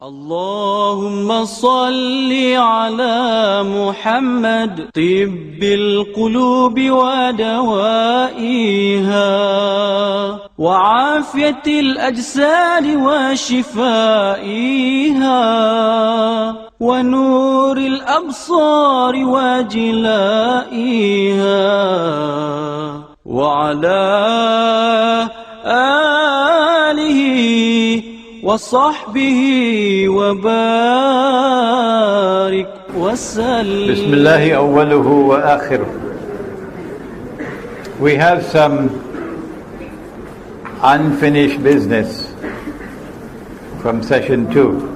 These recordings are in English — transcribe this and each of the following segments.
اللهم صل على محمد طب القلوب ودوائها وعافية الأجساد وشفائها ونور الأبصار وجلائها وعلى آله وصحبه وبارك وسلم. بسم الله أوله وآخره. We have some unfinished business from session 2.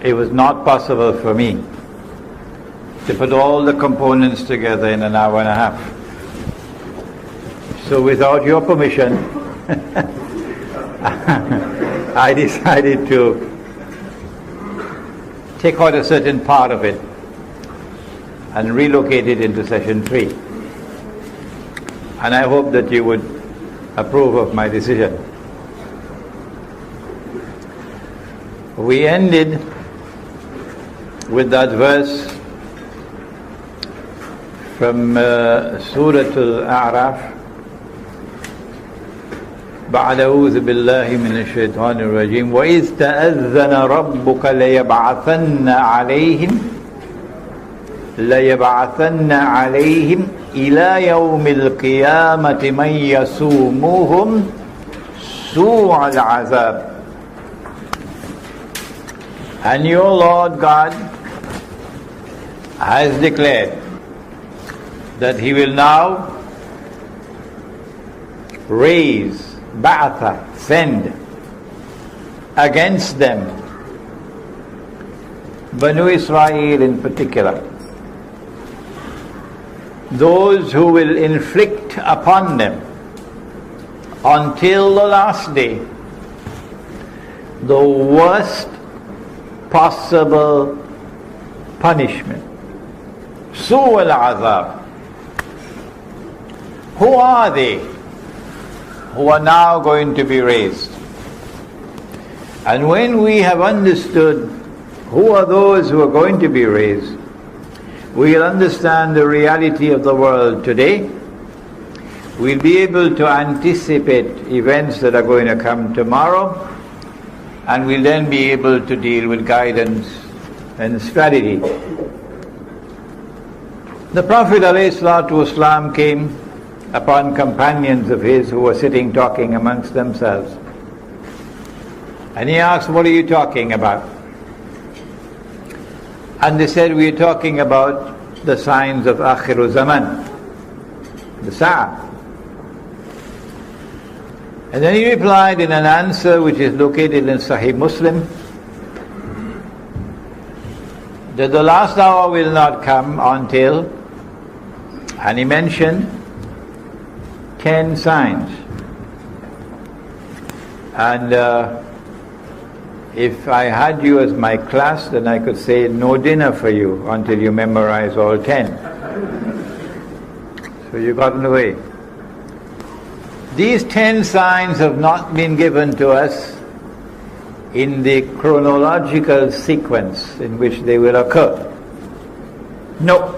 It was not possible for me to put all the components together in an hour and a half. So without your permission, I decided to take out a certain part of it and relocate it into session 3. And I hope that you would approve of my decision. We ended with that verse from Surah Al-A'raf, بعد أعوذ بالله من الشيطان الرجيم وإذ تأذن ربك ليبعثن عليهم إلى يوم القيامة من يسومهم سوء العذاب. And your Lord God has declared that He will now raise, ba'atha, send against them, Banu Israel in particular, those who will inflict upon them until the last day the worst possible punishment. Su' al-azab. Who are they who are now going to be raised? And when we have understood who are those who are going to be raised, we will understand the reality of the world today. We'll be able to anticipate events that are going to come tomorrow, and we'll then be able to deal with guidance and strategy. The Prophet ﷺ came upon companions of his who were sitting talking amongst themselves. And he asked, what are you talking about? And they said, we are talking about the signs of Akhiru Zaman, the Sa'ah. And then he replied in an answer which is located in Sahih Muslim, that the last hour will not come until, and he mentioned 10 signs. And if I had you as my class, then I could say no dinner for you until you memorize all 10. So you got in the way. These 10 signs have not been given to us in the chronological sequence in which they will occur. No.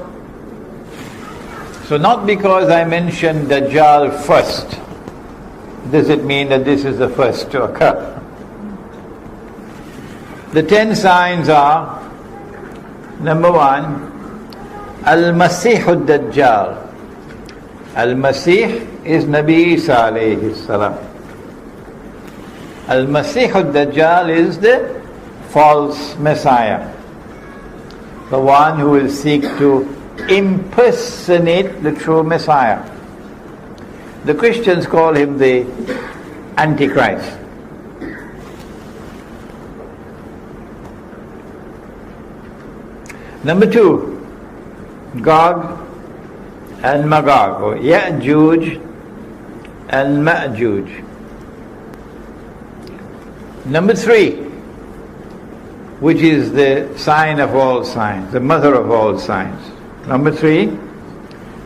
So not because I mentioned Dajjal first, does it mean that this is the first to occur. The 10 signs are, number 1, Al-Masih al-Dajjal. Al-Masih is Nabi Isa alayhi salam. Al-Masih al-Dajjal is the false Messiah, the one who will seek to impersonate the true Messiah. The Christians call him the Antichrist. Number 2, Gog and Magog, or Ya'jouj and Ma'gouj. Number 3, which is the sign of all signs, the mother of all signs. Number 3,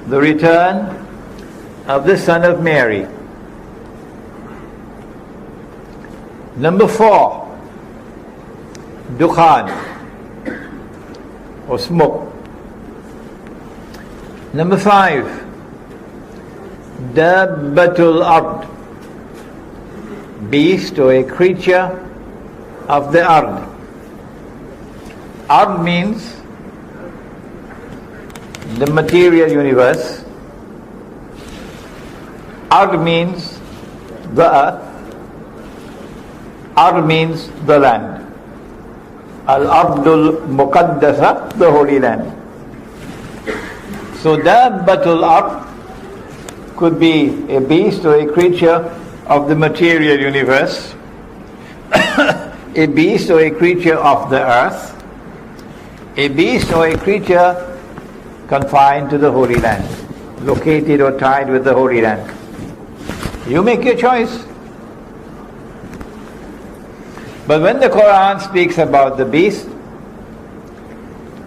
the return of the son of Mary. Number 4, dukhan, or smoke. Number 5, dabbatul ard, beast or a creature of the ard. Ard means the material universe. Ard means the earth. Ard means the land. Al-Ardul Muqaddasa, the Holy Land. So Dabbatul Ard could be a beast or a creature of the material universe, a beast or a creature of the earth, a beast or a creature confined to the Holy Land, located or tied with the Holy Land. You make your choice. But when the Quran speaks about the beast,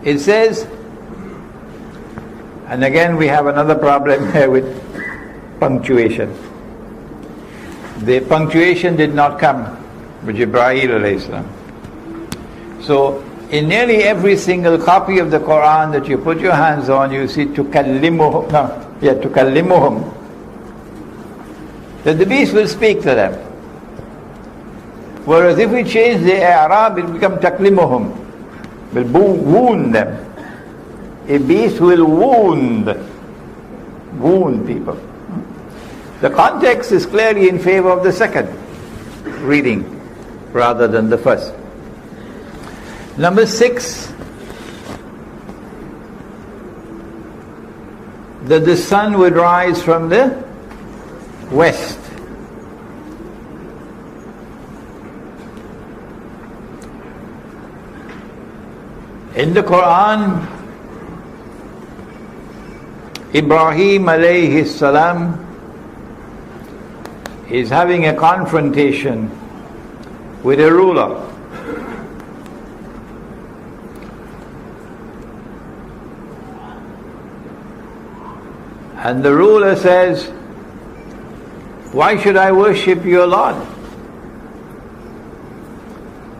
it says, and again we have another problem here with punctuation. The punctuation did not come with Jibreel alayhi salam. So in nearly every single copy of the Quran that you put your hands on, you see tukallimuhum, tukallimuhum, that the beast will speak to them. Whereas if we change the i'rab, it becomes taklimuhum, will wound them. A beast will wound people. The context is clearly in favor of the second reading rather than the first. Number 6, that the sun would rise from the west. In the Quran, Ibrahim alayhi salam is having a confrontation with a ruler. And the ruler says, "Why should I worship your Lord?"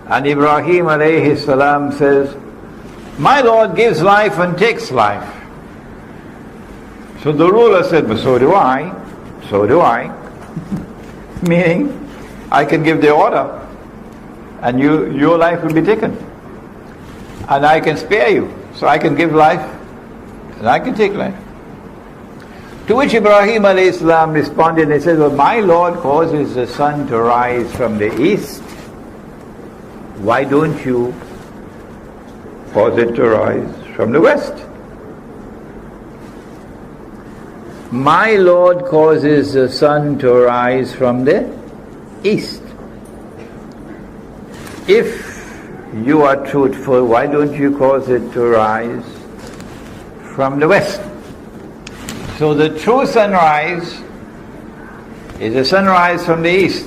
And Ibrahim alayhi salam says, "My Lord gives life and takes life." So the ruler said, "But so do I. So do I." Meaning, I can give the order and your life will be taken. And I can spare you. So I can give life and I can take life. To which Ibrahim alayhi salam responded and he said, "Well, my Lord causes the sun to rise from the east. Why don't you cause it to rise from the west?" My Lord causes the sun to rise from the east. If you are truthful, why don't you cause it to rise from the west? So the true sunrise is a sunrise from the east,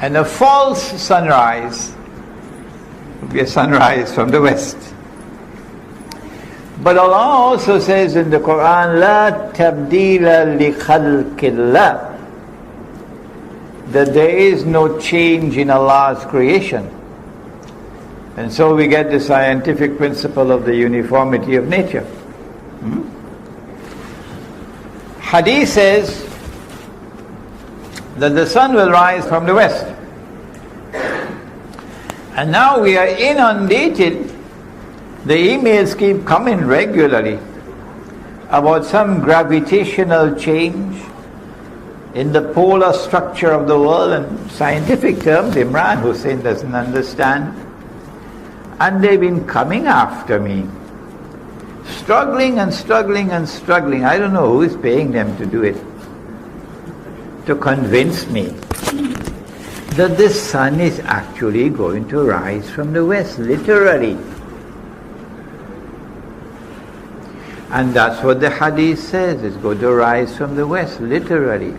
and a false sunrise would be a sunrise from the west. But Allah also says in the Quran, "La tabdila li khalqillah," that there is no change in Allah's creation. And so we get the scientific principle of the uniformity of nature. Hadith says that the sun will rise from the west. And now we are inundated. The emails keep coming regularly about some gravitational change in the polar structure of the world, and scientific terms Imran Hussein doesn't understand. And they've been coming after me, struggling and struggling and struggling. I don't know who is paying them to do it, to convince me that the sun is actually going to rise from the west, literally. And that's what the hadith says, it's going to rise from the west, literally.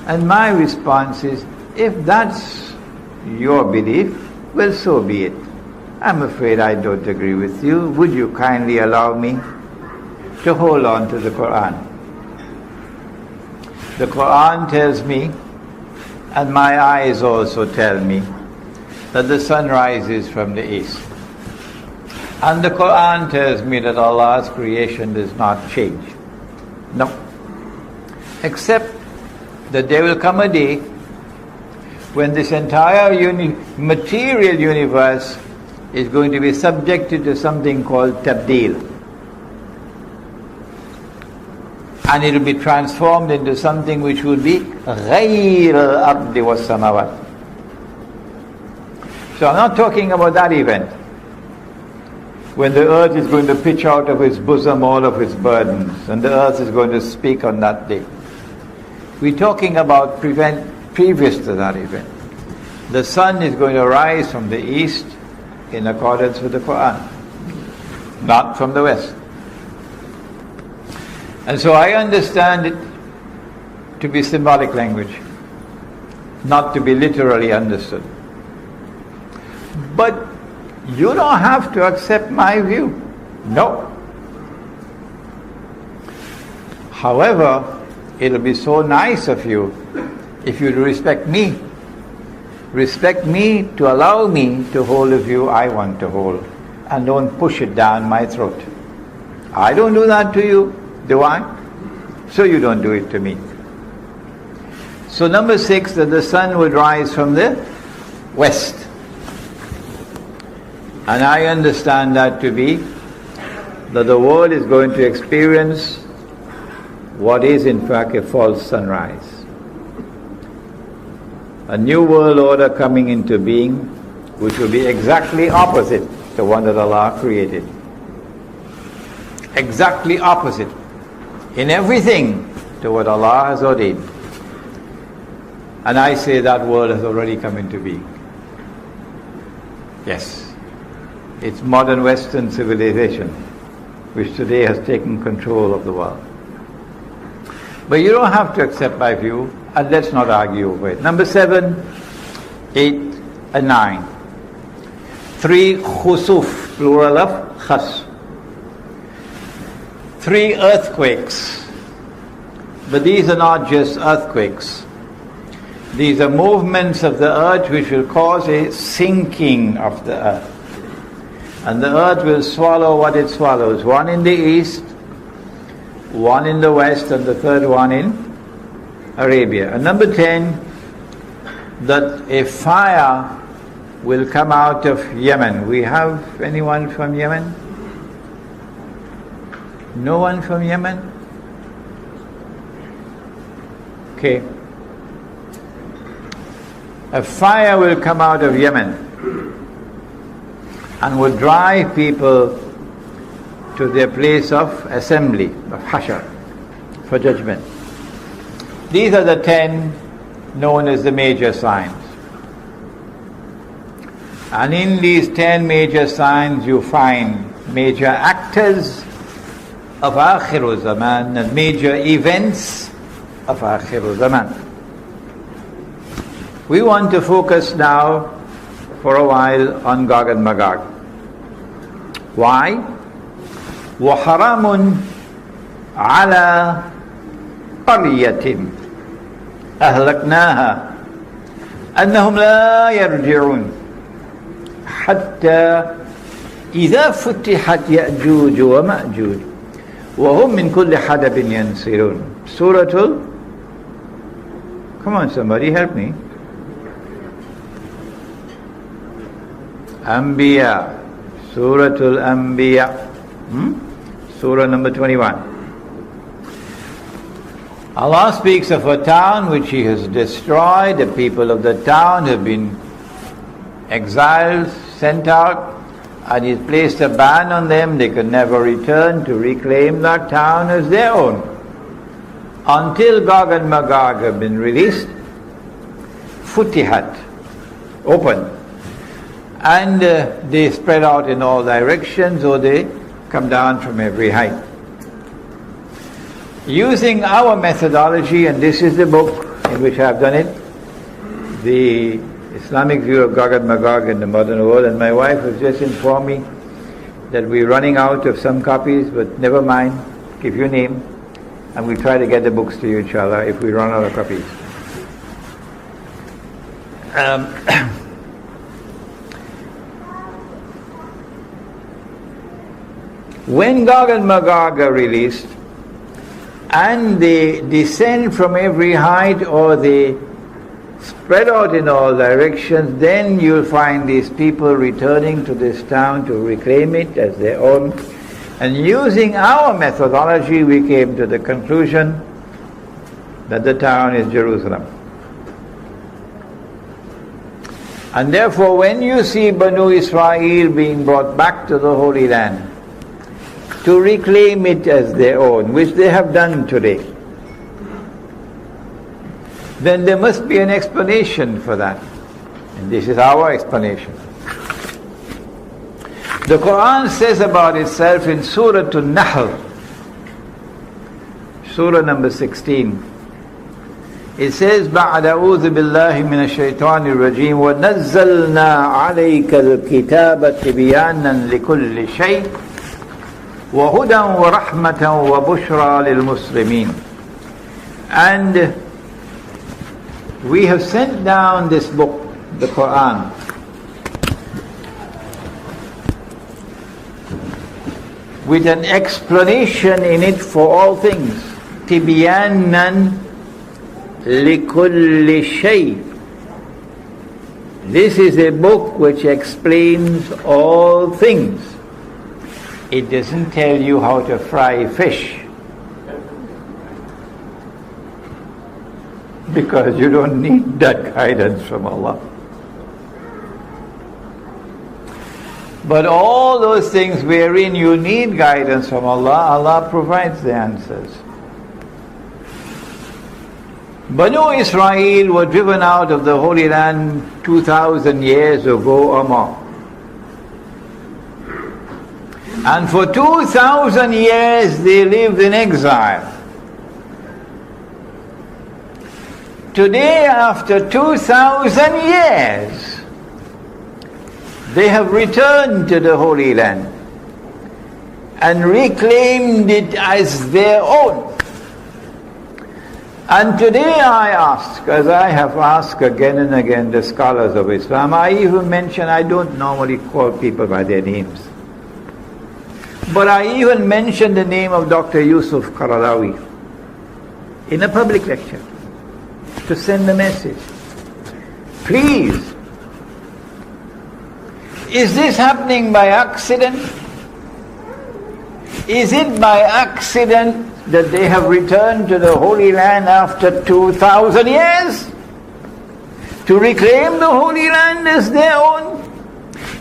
And my response is, if that's your belief, well, so be it. I'm afraid I don't agree with you. Would you kindly allow me to hold on to the Quran? The Quran tells me, and my eyes also tell me, that the sun rises from the east. And the Quran tells me that Allah's creation does not change. No. Except that there will come a day when this entire material universe is going to be subjected to something called tabdeel. And it will be transformed into something which will be غَيْرَ الْأَرْضِ وَالسَّمَوَاتِ. So I'm not talking about that event, when the earth is going to pitch out of its bosom all of its burdens, and the earth is going to speak on that day. We're talking about previous to that event. The sun is going to rise from the east in accordance with the Quran, not from the west. And so I understand it to be symbolic language, not to be literally understood. But you don't have to accept my view. No. However, it'll be so nice of you if you respect me. Respect me to allow me to hold the view I want to hold, and don't push it down my throat. I don't do that to you, do I? So you don't do it to me. So number 6, that the sun would rise from the west. And I understand that to be that the world is going to experience what is in fact a false sunrise. A new world order coming into being, which will be exactly opposite to the one that Allah created. Exactly opposite in everything to what Allah has ordained. And I say that world has already come into being. Yes. It's modern Western civilization, which today has taken control of the world. But you don't have to accept my view, and let's not argue over it. Number 7, 8, and 9. 3 khusuf, plural of khas. 3 earthquakes. But these are not just earthquakes. These are movements of the earth which will cause a sinking of the earth. And the earth will swallow what it swallows. 1 in the east, 1 in the west, and the third one in Arabia. And number 10, that a fire will come out of Yemen. We have anyone from Yemen? No one from Yemen? Okay. A fire will come out of Yemen and will drive people to their place of assembly, of hashar, for judgment. These are the 10 known as the major signs. And in these 10 major signs you find major actors of Akhiru Zaman and major events of Akhiru Zaman. We want to focus now for a while on Gog and Magog. Why? وَحَرَامٌ عَلَى قَرْيَةٍ أَهْلَكْنَاهَا أَنَّهُمْ لَا يَرْجِعُونَ حَتَّى إِذَا فُتِحَتْ يَأْجُوجُ وَمَأْجُوجُ وَهُمْ مِنْ كُلِّ حَدَبٍ يَنْسِلُونَ Suratul, come on somebody help me. Anbiya, Suratul Anbiya, Surah number 21. Allah speaks of a town which He has destroyed. The people of the town have been exiled, sent out, and He's placed a ban on them. They could never return to reclaim that town as their own. Until Gog and Magog have been released, Futihat, open. And they spread out in all directions, or they come down from every height. Using our methodology, and this is the book in which I have done it, the Islamic view of Gog and Magog in the modern world, and my wife has just informed me that we're running out of some copies, but never mind, give your name, and we'll try to get the books to you, inshallah, if we run out of copies. When Gog and Magog are released, and they descend from every height, or they spread out in all directions, then you'll find these people returning to this town to reclaim it as their own. And using our methodology, we came to the conclusion that the town is Jerusalem. And therefore, when you see Banu Israel being brought back to the Holy Land to reclaim it as their own, which they have done today, then there must be an explanation for that. And this is our explanation. The Quran says about itself in Surah An-Nahl, Surah number 16, it says, بَعْدَ أَعُوذُ بِاللَّهِ مِنَ الشَّيْطَانِ الرَّجِيمِ وَنَزَّلْنَا عَلَيْكَ الْكِتَابَ تِبْيَانًا لِكُلِّ شَيْءٍ وَهُدًى وَرَحْمَةً وَبُشْرَى لِلْمُسْلِمِينَ. And we have sent down this book, the Quran, with an explanation in it for all things. تِبْيَانًا لِكُلِّ شَيْءٍ. This is a book which explains all things. It doesn't tell you how to fry fish, because you don't need that guidance from Allah. But all those things wherein you need guidance from Allah, Allah provides the answers. Banu Israel were driven out of the Holy Land 2,000 years ago or more. And for 2,000 years they lived in exile. Today, after 2,000 years, they have returned to the Holy Land and reclaimed it as their own. And today I ask, as I have asked again and again the scholars of Islam, I even mention, I don't normally call people by their names, but I even mentioned the name of Dr. Yusuf Qaradawi in a public lecture to send a message. Please, is this happening by accident? Is it by accident that they have returned to the Holy Land after 2,000 years to reclaim the Holy Land as their own?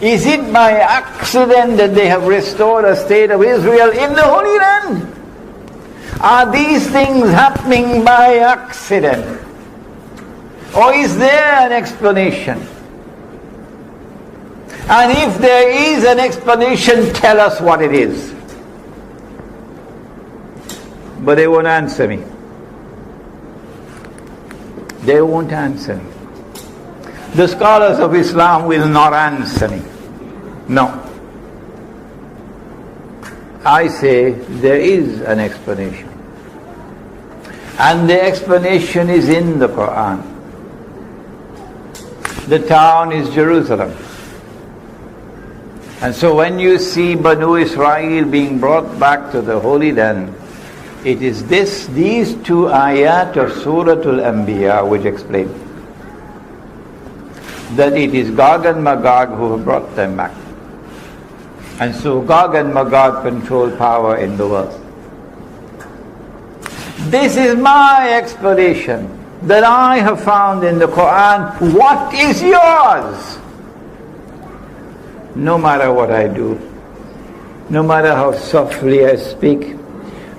Is it by accident that they have restored a state of Israel in the Holy Land? Are these things happening by accident? Or is there an explanation? And if there is an explanation, tell us what it is. But they won't answer me. They won't answer me. The scholars of Islam will not answer me. No. I say there is an explanation. And the explanation is in the Quran. The town is Jerusalem. And so when you see Banu Israel being brought back to the Holy Land, it is these two ayat of Surah Al-Anbiya which explain that it is Gog and Magog who have brought them back. And so Gog and Magog control power in the world. This is my explanation that I have found in the Quran. What is yours? No matter what I do, no matter how softly I speak,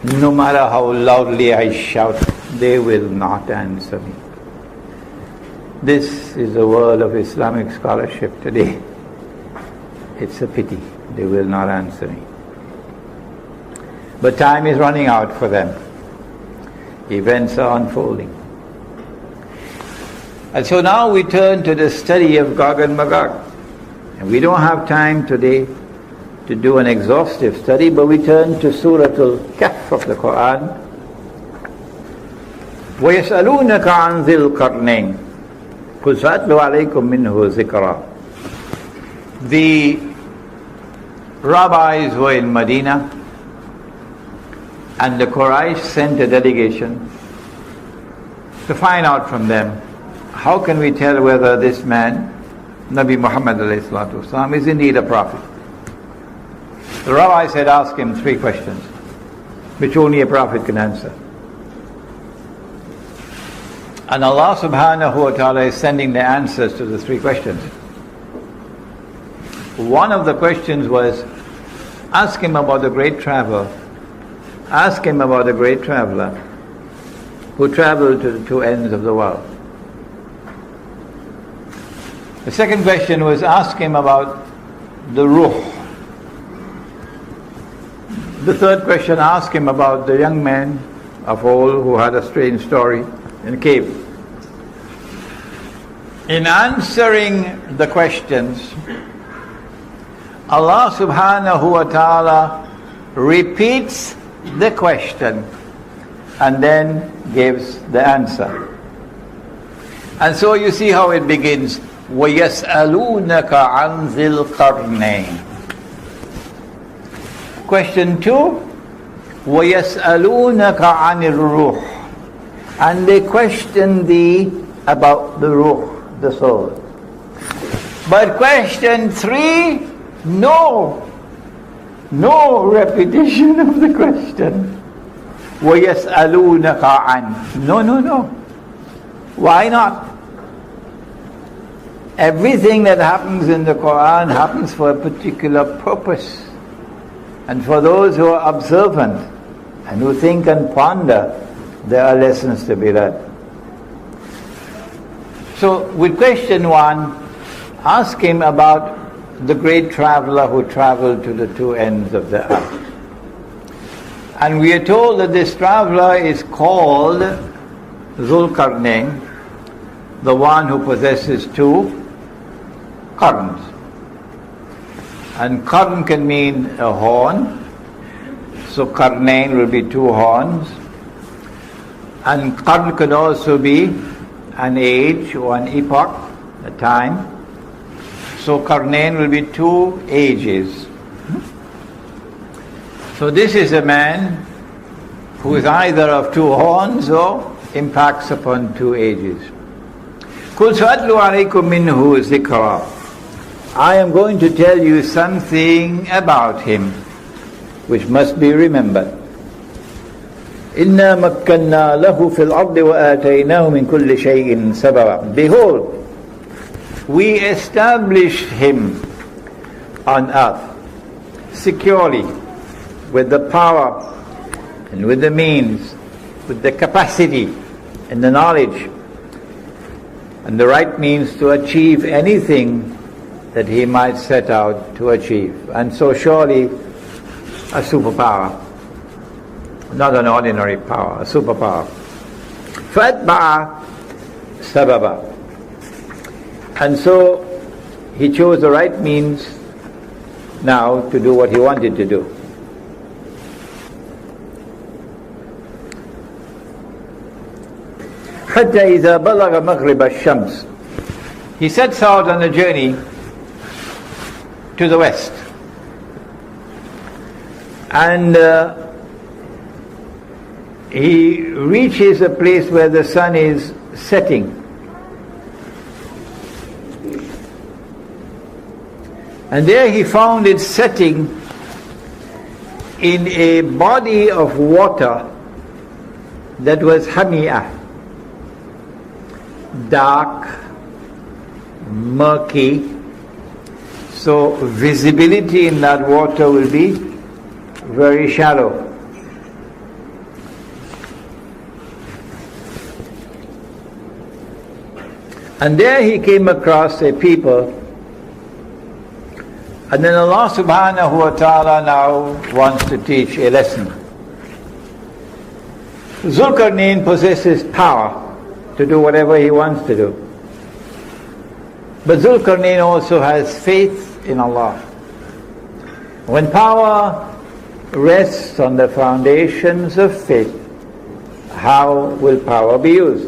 no matter how loudly I shout, they will not answer me. This is the world of Islamic scholarship today. It's a pity they will not answer me. But time is running out for them. Events are unfolding. And so now we turn to the study of Gog and Magog. And we don't have time today to do an exhaustive study, but we turn to Surah Al-Kahf of the Quran. وَيَسْأَلُونَكَ عَنْ ذِي الْقَرْنَيْنِ قُلْ سَأَتْلُو عَلَيْكُم مِّنْهُ ذِكْرًا. The rabbis were in Medina, And the Quraysh sent a delegation to find out from them, how can we tell whether this man, Nabi Muhammad ﷺ, is indeed a prophet? The rabbi said, ask him 3 questions, which only a prophet can answer. And Allah subhanahu wa ta'ala is sending the answers to the 3 questions. One of the questions was, ask him about the great traveler. Ask him about the great traveler who traveled to the 2 ends of the world. The second question was, ask him about the ruh. The third question, ask him about the young man of old who had a strange story in a cave. In answering the questions, Allah subhanahu wa ta'ala repeats the question and then gives the answer. And so you see how it begins. وَيَسْأَلُونَكَ عَنْ ذِي الْقَرْنَيْنِ. Question 2, وَيَسْأَلُونَكَ عَنِ الرُّوحِ. And they question thee about the ruh, the soul. But question 3, no repetition of the question. وَيَسْأَلُونَكَ عَنْ. No. Why not? Everything that happens in the Quran happens for a particular purpose. And for those who are observant and who think and ponder, there are lessons to be learned. So with question 1, ask him about the great traveler who traveled to the 2 ends of the earth. And we are told that this traveler is called Zulqarnain, the one who possesses 2 qarns. And qarn can mean a horn, so qarnain will be 2 horns. And qarn could also be an age or an epoch, a time. So qarnain will be 2 ages. So this is a man who is either of 2 horns or impacts upon 2 ages. قُلْ سَأَتْلُ عَلَيْكُم مِّنْهُ ذِكْرًا. I am going to tell you something about him which must be remembered. إِنَّا مَكَّنَّا لَهُ فِي الْأَرْضِ وَآتَيْنَاهُ مِنْ كُلِّ شَيْءٍ سَبَبًا. Behold, we established him on earth securely, with the power and with the means, with the capacity and the knowledge and the right means to achieve anything that he might set out to achieve. And so surely a superpower, not an ordinary power, a superpower. فَأَتْبَعَ سَبَبًا. And so he chose the right means now to do what he wanted to do. حتى إذا بلغ مغرب الشمس. He sets out on a journey to the west. And he reaches a place where the sun is setting. And there he found it setting in a body of water that was hamiyah, dark, murky, so visibility in that water will be very shallow. And there he came across a people. And then Allah subhanahu wa ta'ala now wants to teach a lesson. Zulqarnain possesses power to do whatever he wants to do. But Zulqarnain also has faith in Allah. When power rests on the foundations of faith, how will power be used?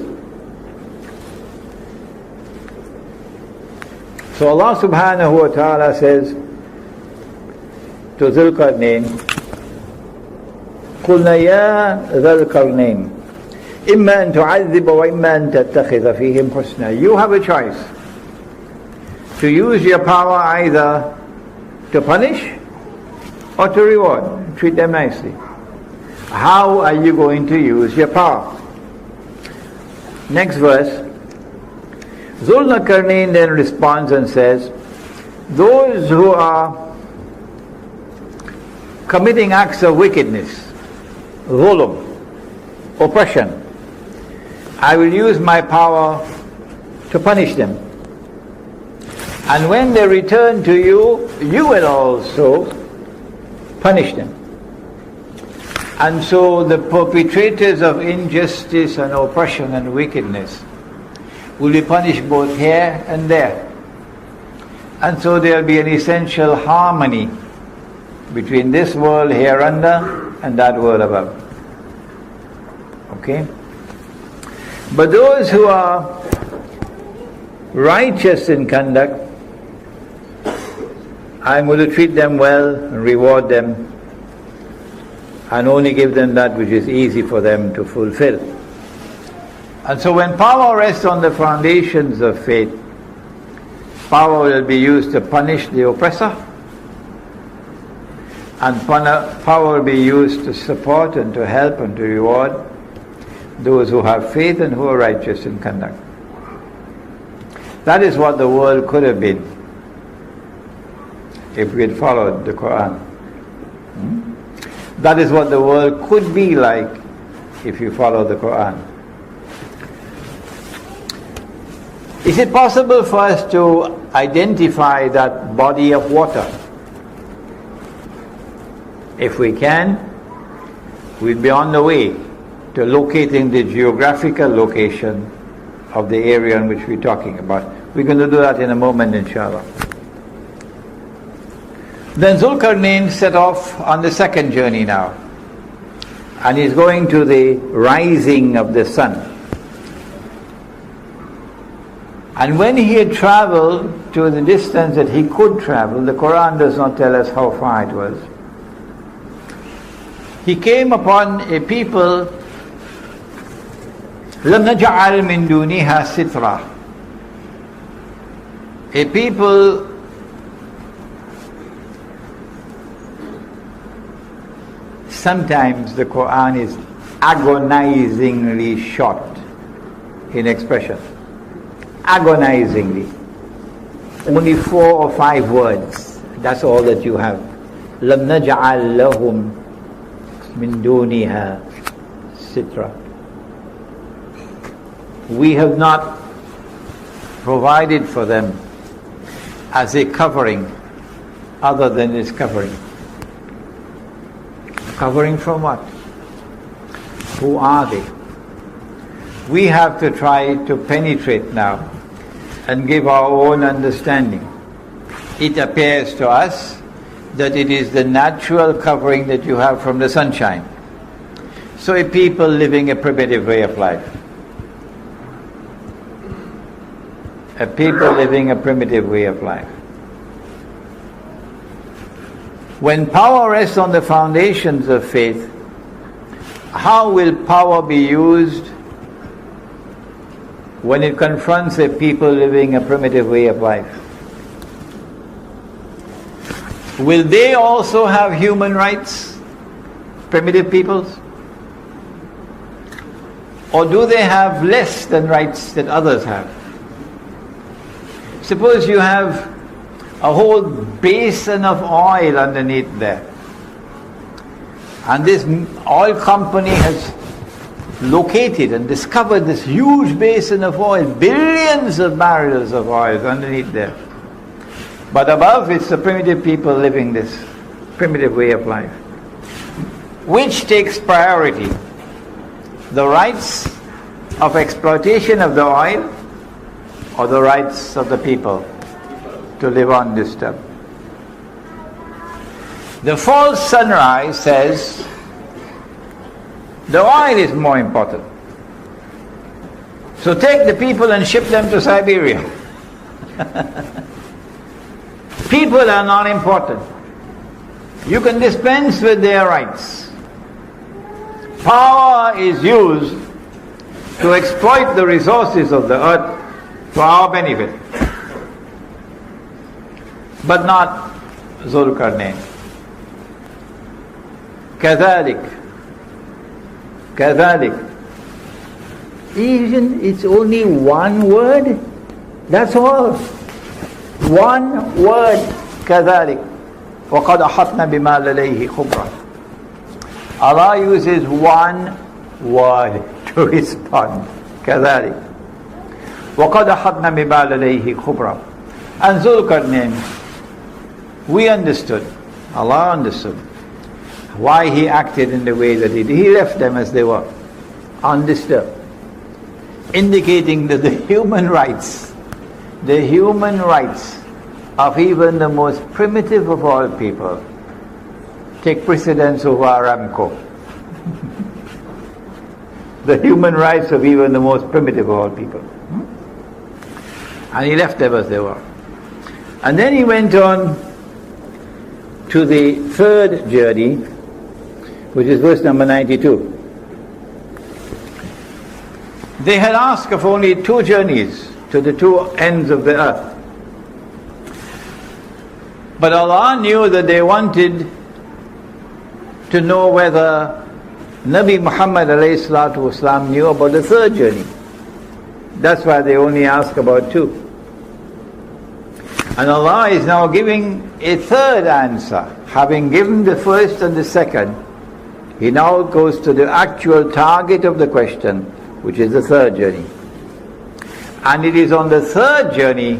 So Allah subhanahu wa ta'ala says to Zulqarnain, قلنا يا ذا القرنين إما أن تعذب وإما أن تتخذ فيهم حسنا. You have a choice to use your power either to punish or to reward. Treat them nicely. How are you going to use your power? Next verse. Zulkarnain then responds and says, those who are committing acts of wickedness, zulm, oppression, I will use my power to punish them. And when they return to you, you will also punish them. And so the perpetrators of injustice and oppression and wickedness will be punished both here and there. And so there will be an essential harmony between this world hereunder and that world above. Okay? But those who are righteous in conduct, I'm going to treat them well and reward them and only give them that which is easy for them to fulfill. And so when power rests on the foundations of faith, power will be used to punish the oppressor, and power will be used to support and to help and to reward those who have faith and who are righteous in conduct. That is what the world could have been if we had followed the Quran. That is what the world could be like if you follow the Quran. Is it possible for us to identify that body of water? If we can, we'll be on the way to locating the geographical location of the area in which we're talking about. We're going to do that in a moment, inshallah. Then Zulkarnain set off on the second journey now, and he's going to the rising of the sun. And when he had traveled to the distance that he could travel, the Quran does not tell us how far it was, he came upon a people, لَمْ نَجْعَلْ مِن دُونِهَا سِتْرًا, a people sometimes the Quran is agonizingly short in expression. Agonizingly. Only 4 or 5 words. That's all that you have. لَمْ نَجْعَلْ لَهُمْ مِن دُونِهَا سِتْرًا. We have not provided for them as a covering other than this covering. Covering from what? Who are they? We have to try to penetrate now and give our own understanding. It appears to us that it is the natural covering that you have from the sunshine. So a people living a primitive way of life. A people living a primitive way of life. When power rests on the foundations of faith, how will power be used when it confronts a people living a primitive way of life? Will they also have human rights, primitive peoples? Or do they have less than rights that others have? Suppose you have a whole basin of oil underneath there, and this oil company has located and discovered this huge basin of oil, billions of barrels of oil underneath there. But above, it's the primitive people living this primitive way of life. Which takes priority? The rights of exploitation of the oil, or the rights of the people to live undisturbed? The false sunrise says the oil is more important. So take the people and ship them to Siberia. People are not important. You can dispense with their rights. Power is used to exploit the resources of the earth for our benefit, but not Zulkarnain. كذلك. Even it's only one word. That's all. One word. كذلك. وقد أحطنا بما لديه خبرا. Allah uses one word to respond. كذلك. وقد أحطنا بما لديه خبرا. And Zulkarnain, we understood. Allah understood why he acted in the way that he did. He left them as they were, undisturbed, indicating that the human rights of even the most primitive of all people take precedence over Aramco. The human rights of even the most primitive of all people. And he left them as they were. And then he went on to the third journey, which is verse number 92. They had asked of only 2 journeys to the 2 ends of the earth. But Allah knew that they wanted to know whether Nabi Muhammad ﷺ knew about the 3rd journey. That's why they only asked about 2. And Allah is now giving a 3rd answer. Having given the 1st and the 2nd, He now goes to the actual target of the question, which is the 3rd journey. And it is on the 3rd journey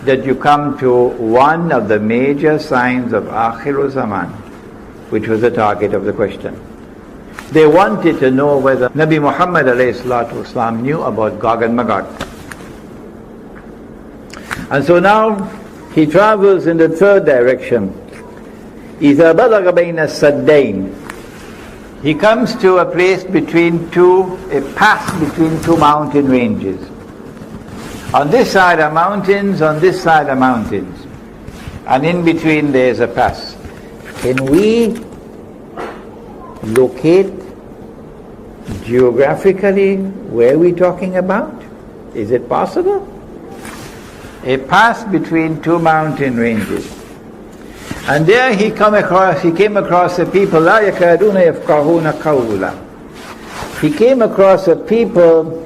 that you come to one of the major signs of Akhirul Zaman, which was the target of the question. They wanted to know whether Nabi Muhammad ﷺ knew about Gog and Magog. And so now he travels in the 3rd direction. إِذَا بَلَغَ بَيْنَ السَّدَّيْنِ. He comes to a place between a pass between 2 mountain ranges. On this side are mountains, on this side are mountains. And in between there is a pass. Can we locate geographically where we're talking about? Is it possible? A pass between 2 mountain ranges. And there he came across a people, لا يكادون يفقهون قولا. He came across a people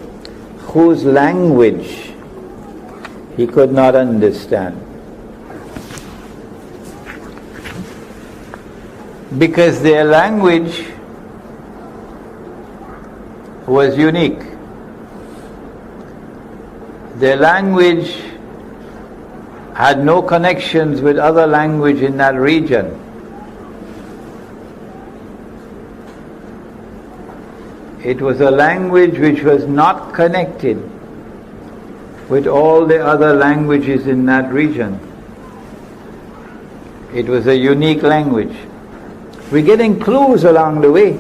whose language he could not understand. Because their language was unique. Their language had no connections with other language in that region. It was a language which was not connected with all the other languages in that region. It was a unique language. We're getting clues along the way,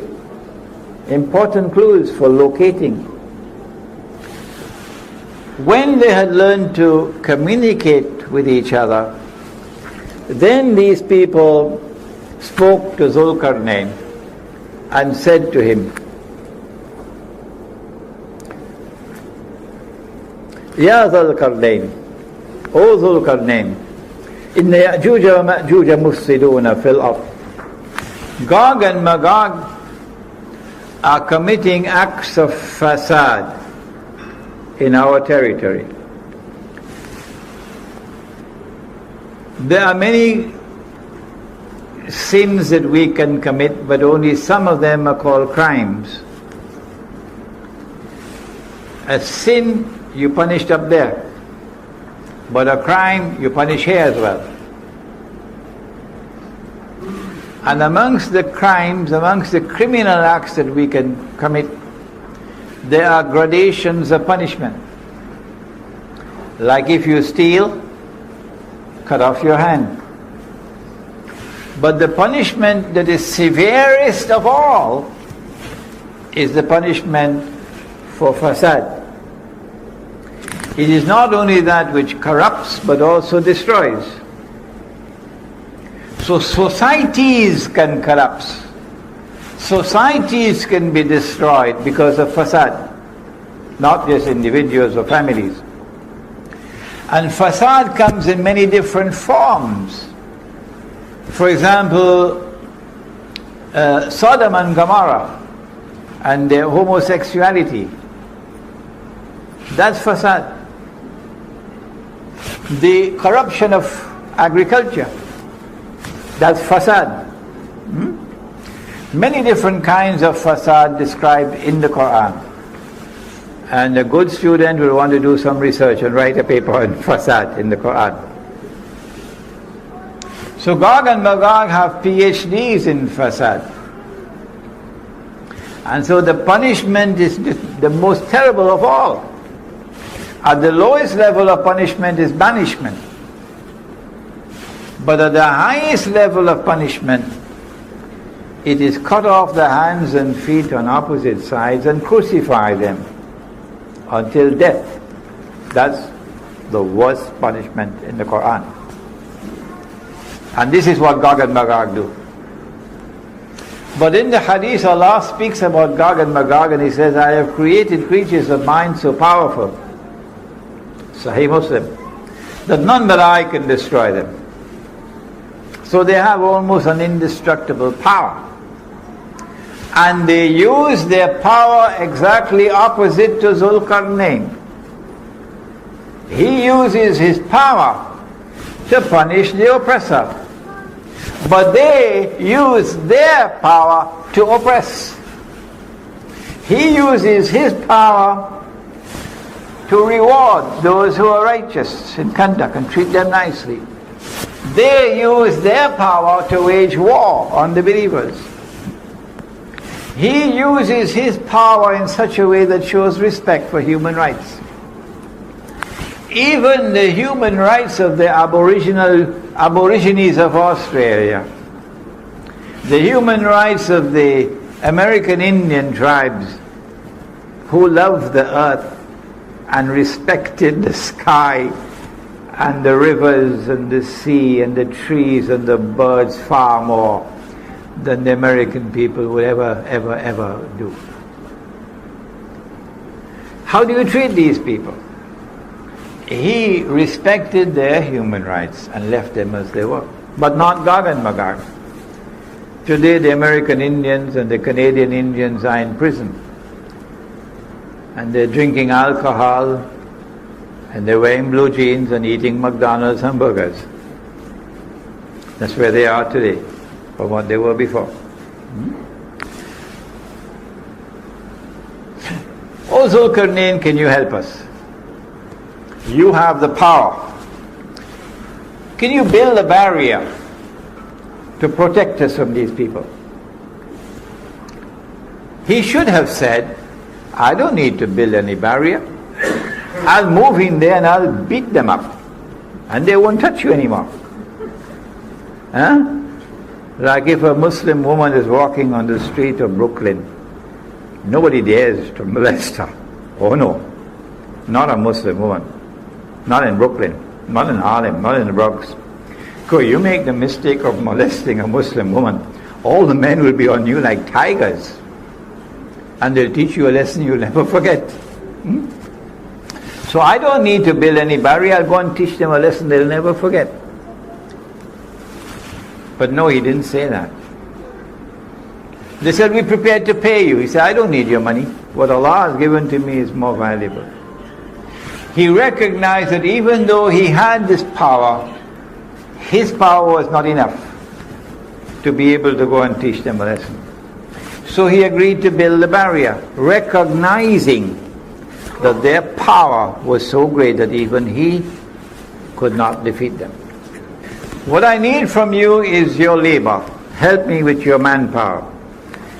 important clues for locating. When they had learned to communicate with each other, then these people spoke to Zulkarnain and said to him, Ya Zulkarnain, O Zulkarnain, Inna Ya'juj wa Ma'juj mufsiduna fil ard. Gog and Magog are committing acts of fasad in our territory. There are many sins that we can commit, but only some of them are called crimes. A sin you punished up there, but a crime you punish here as well. And amongst the crimes, amongst the criminal acts that we can commit, there are gradations of punishment. Like if you steal, cut off your hand. But the punishment that is severest of all is the punishment for fasad. It is not only that which corrupts but also destroys. So societies can collapse. Societies can be destroyed because of fasad, not just individuals or families. And fasad comes in many different forms. For example, Sodom and Gomorrah and their homosexuality. That's fasad. The corruption of agriculture. That's fasad. Many different kinds of fasad described in the Quran. And a good student will want to do some research and write a paper on fasad in the Quran. So Gog and Magog have PhDs in fasad. And so the punishment is the most terrible of all. At the lowest level of punishment is banishment. But at the highest level of punishment, it is cut off the hands and feet on opposite sides and crucify them until death. That's the worst punishment in the Quran. And this is what Gog and Magog do. But in the hadith, Allah speaks about Gog and Magog and He says, I have created creatures of mind so powerful, Sahih Muslim, that none but I can destroy them. So they have almost an indestructible power. And they use their power exactly opposite to Zulqarnain. He uses his power to punish the oppressor. But they use their power to oppress. He uses his power to reward those who are righteous in conduct and treat them nicely. They use their power to wage war on the believers. He uses his power in such a way that shows respect for human rights. Even the human rights of the Aborigines of Australia, the human rights of the American Indian tribes who loved the earth and respected the sky and the rivers and the sea and the trees and the birds far more than the American people would ever do. How do you treat these people? He respected their human rights and left them as they were, but not Gog and Magog. Today the American Indians and the Canadian Indians are in prison, and they're drinking alcohol, and they're wearing blue jeans and eating McDonald's hamburgers. That's where they are today, from what they were before. O Zulqarnain, can you help us? You have the power. Can you build a barrier to protect us from these people? He should have said, I don't need to build any barrier. I'll move in there and I'll beat them up, and they won't touch you anymore. Huh? Like if a Muslim woman is walking on the street of Brooklyn, nobody dares to molest her. Oh no, not a Muslim woman. Not in Brooklyn, not in Harlem, not in the Bronx. Because you make the mistake of molesting a Muslim woman, all the men will be on you like tigers. And they'll teach you a lesson you'll never forget. So I don't need to build any barrier, I'll go and teach them a lesson they'll never forget. But no, he didn't say that. They said, we're prepared to pay you. He said, I don't need your money. What Allah has given to me is more valuable. He recognized that even though he had this power, his power was not enough to be able to go and teach them a lesson. So he agreed to build a barrier, recognizing that their power was so great that even he could not defeat them. What I need from you is your labor. Help me with your manpower.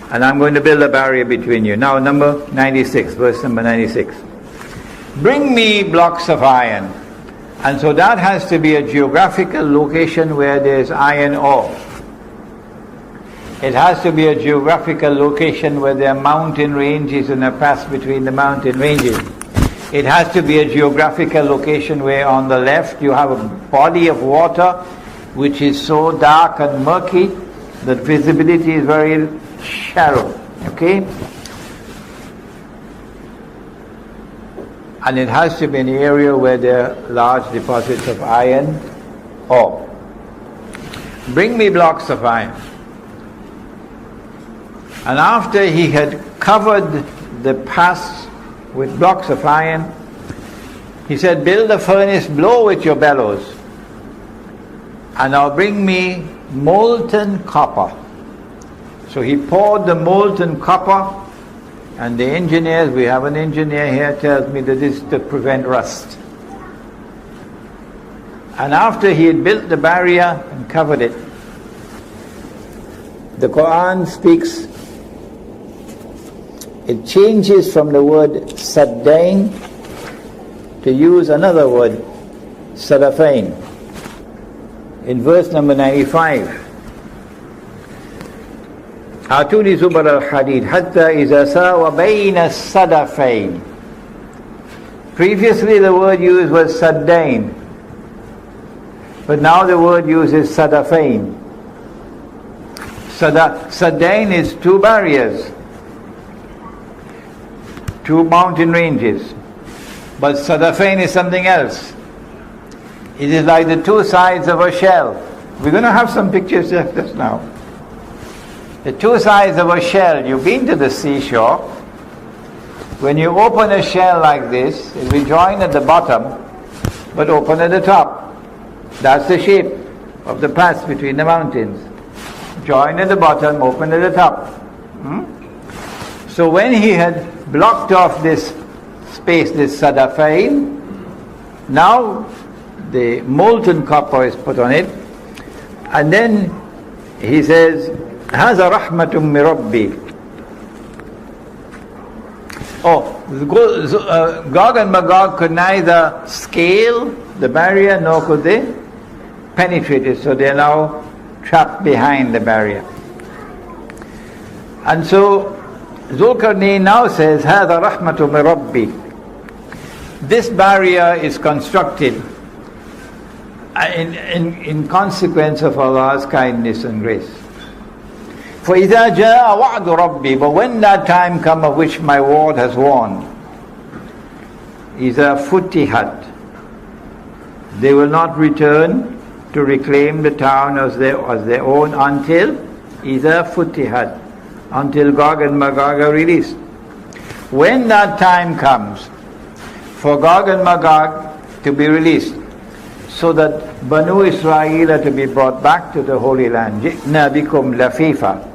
And I'm going to build a barrier between you. Now number 96, verse number 96. Bring me blocks of iron. And so that has to be a geographical location where there's iron ore. It has to be a geographical location where there are mountain ranges and a pass between the mountain ranges. It has to be a geographical location where on the left you have a body of water which is so dark and murky that visibility is very shallow, okay? And it has to be an area where there are large deposits of iron ore. Bring me blocks of iron. And after he had covered the pass with blocks of iron, he said, build a furnace, blow with your bellows, and now bring me molten copper. So he poured the molten copper, and the engineers, we have an engineer here, tells me that this is to prevent rust. And after he had built the barrier and covered it, the Quran speaks, it changes from the word saddain to use another word, sadafain. In verse number 95, آتوني زبر الحديد حتى إذا ساوى بين الصدفين. Previously the word used was saddain, but now the word used is sadafain. Saddain is two barriers, two mountain ranges, but sadafain is something else. It is like the two sides of a shell. We're going to have some pictures of this now. The two sides of a shell. You've been to the seashore. When you open a shell like this, it will join at the bottom, but open at the top. That's the shape of the pass between the mountains. Join at the bottom, open at the top. So when he had blocked off this space, this sadafain, now the molten copper is put on it, and then he says, هذا رحمة من ربي. Gog and Magog could neither scale the barrier nor could they penetrate it, so they are now trapped behind the barrier. And so Zulkarnain now says, هذا رحمة من ربي. This barrier is constructed in consequence of Allah's kindness and grace. فَإِذَا جَاءَ وَعْدُ رَبِّي. But when that time comes of which my Lord has warned, إِذَا فُتِحَتْ, they will not return to reclaim the town as their own until إِذَا فُتِحَتْ, until Gog and Magog are released. When that time comes for Gog and Magog to be released, so that Banu Israel are to be brought back to the Holy Land, جِئْنَا بِكُمْ لَفِيفًا,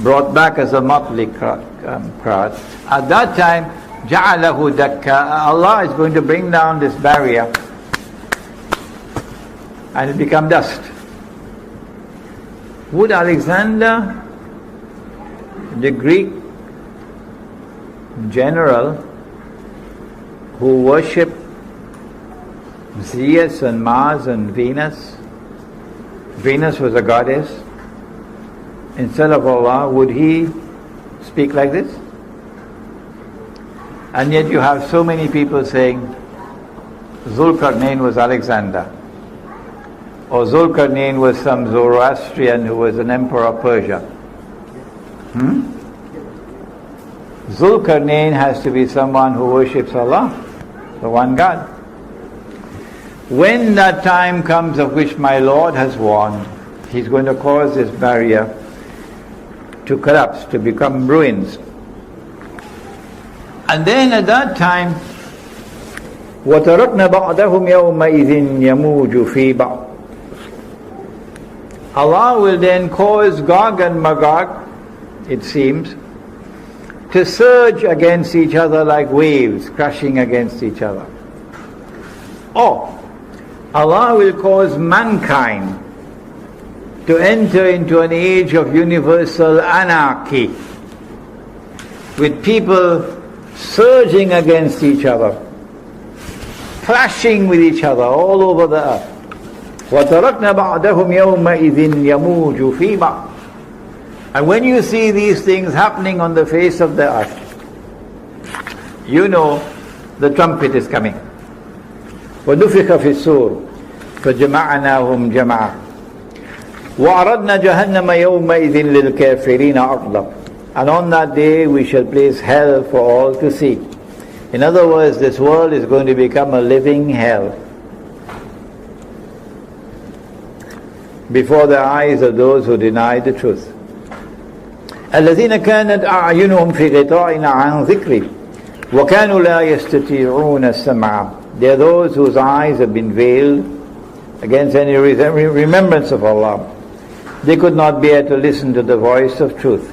brought back as a motley crowd. At that time, جَعَلَهُ دَكَّا, Allah is going to bring down this barrier and it become dust. Would Alexander, the Greek general who worshipped Zeus and Mars and Venus, Venus was a goddess, instead of Allah, would he speak like this? And yet you have so many people saying Zulkarnain was Alexander, or Zulkarnain was some Zoroastrian who was an emperor of Persia. Zulkarnain has to be someone who worships Allah, the one God. When that time comes of which my Lord has warned, He's going to cause this barrier to collapse, to become ruins. And then at that time, وَتَرَكْنَا بَعْدَهُمْ يَوْمَئِذٍ يَمُوجُ فِي بَعْضٍ. Allah will then cause Gog and Magog, it seems, to surge against each other like waves crashing against each other. Or Allah will cause mankind to enter into an age of universal anarchy, with people surging against each other, clashing with each other all over the earth. وَتَرَكْنَا بَعْدَهُمْ يَوْمَئِذٍ يَمُوجُ فِي بَعْضٍ. And when you see these things happening on the face of the earth, you know the trumpet is coming. وَنُفِخَ فِي الصُّورِ فَجَمَعْنَاهُمْ جَمْعًا. وَعَرَضْنَا جَهَنَّمَ يَوْمَئِذٍ لِلْكَافِرِينَ عَرْضًا. And on that day we shall place hell for all to see. In other words, this world is going to become a living hell before the eyes of those who deny the truth. الَّذِينَ كَانَتْ أَعْيُنُهُمْ فِي غِطَاءٍ عَنْ ذِكْرِي وَكَانُوا لَا يَسْتَطِيعُونَ السَّمْعَ. They are those whose eyes have been veiled against any remembrance of Allah. They could not bear to listen to the voice of truth.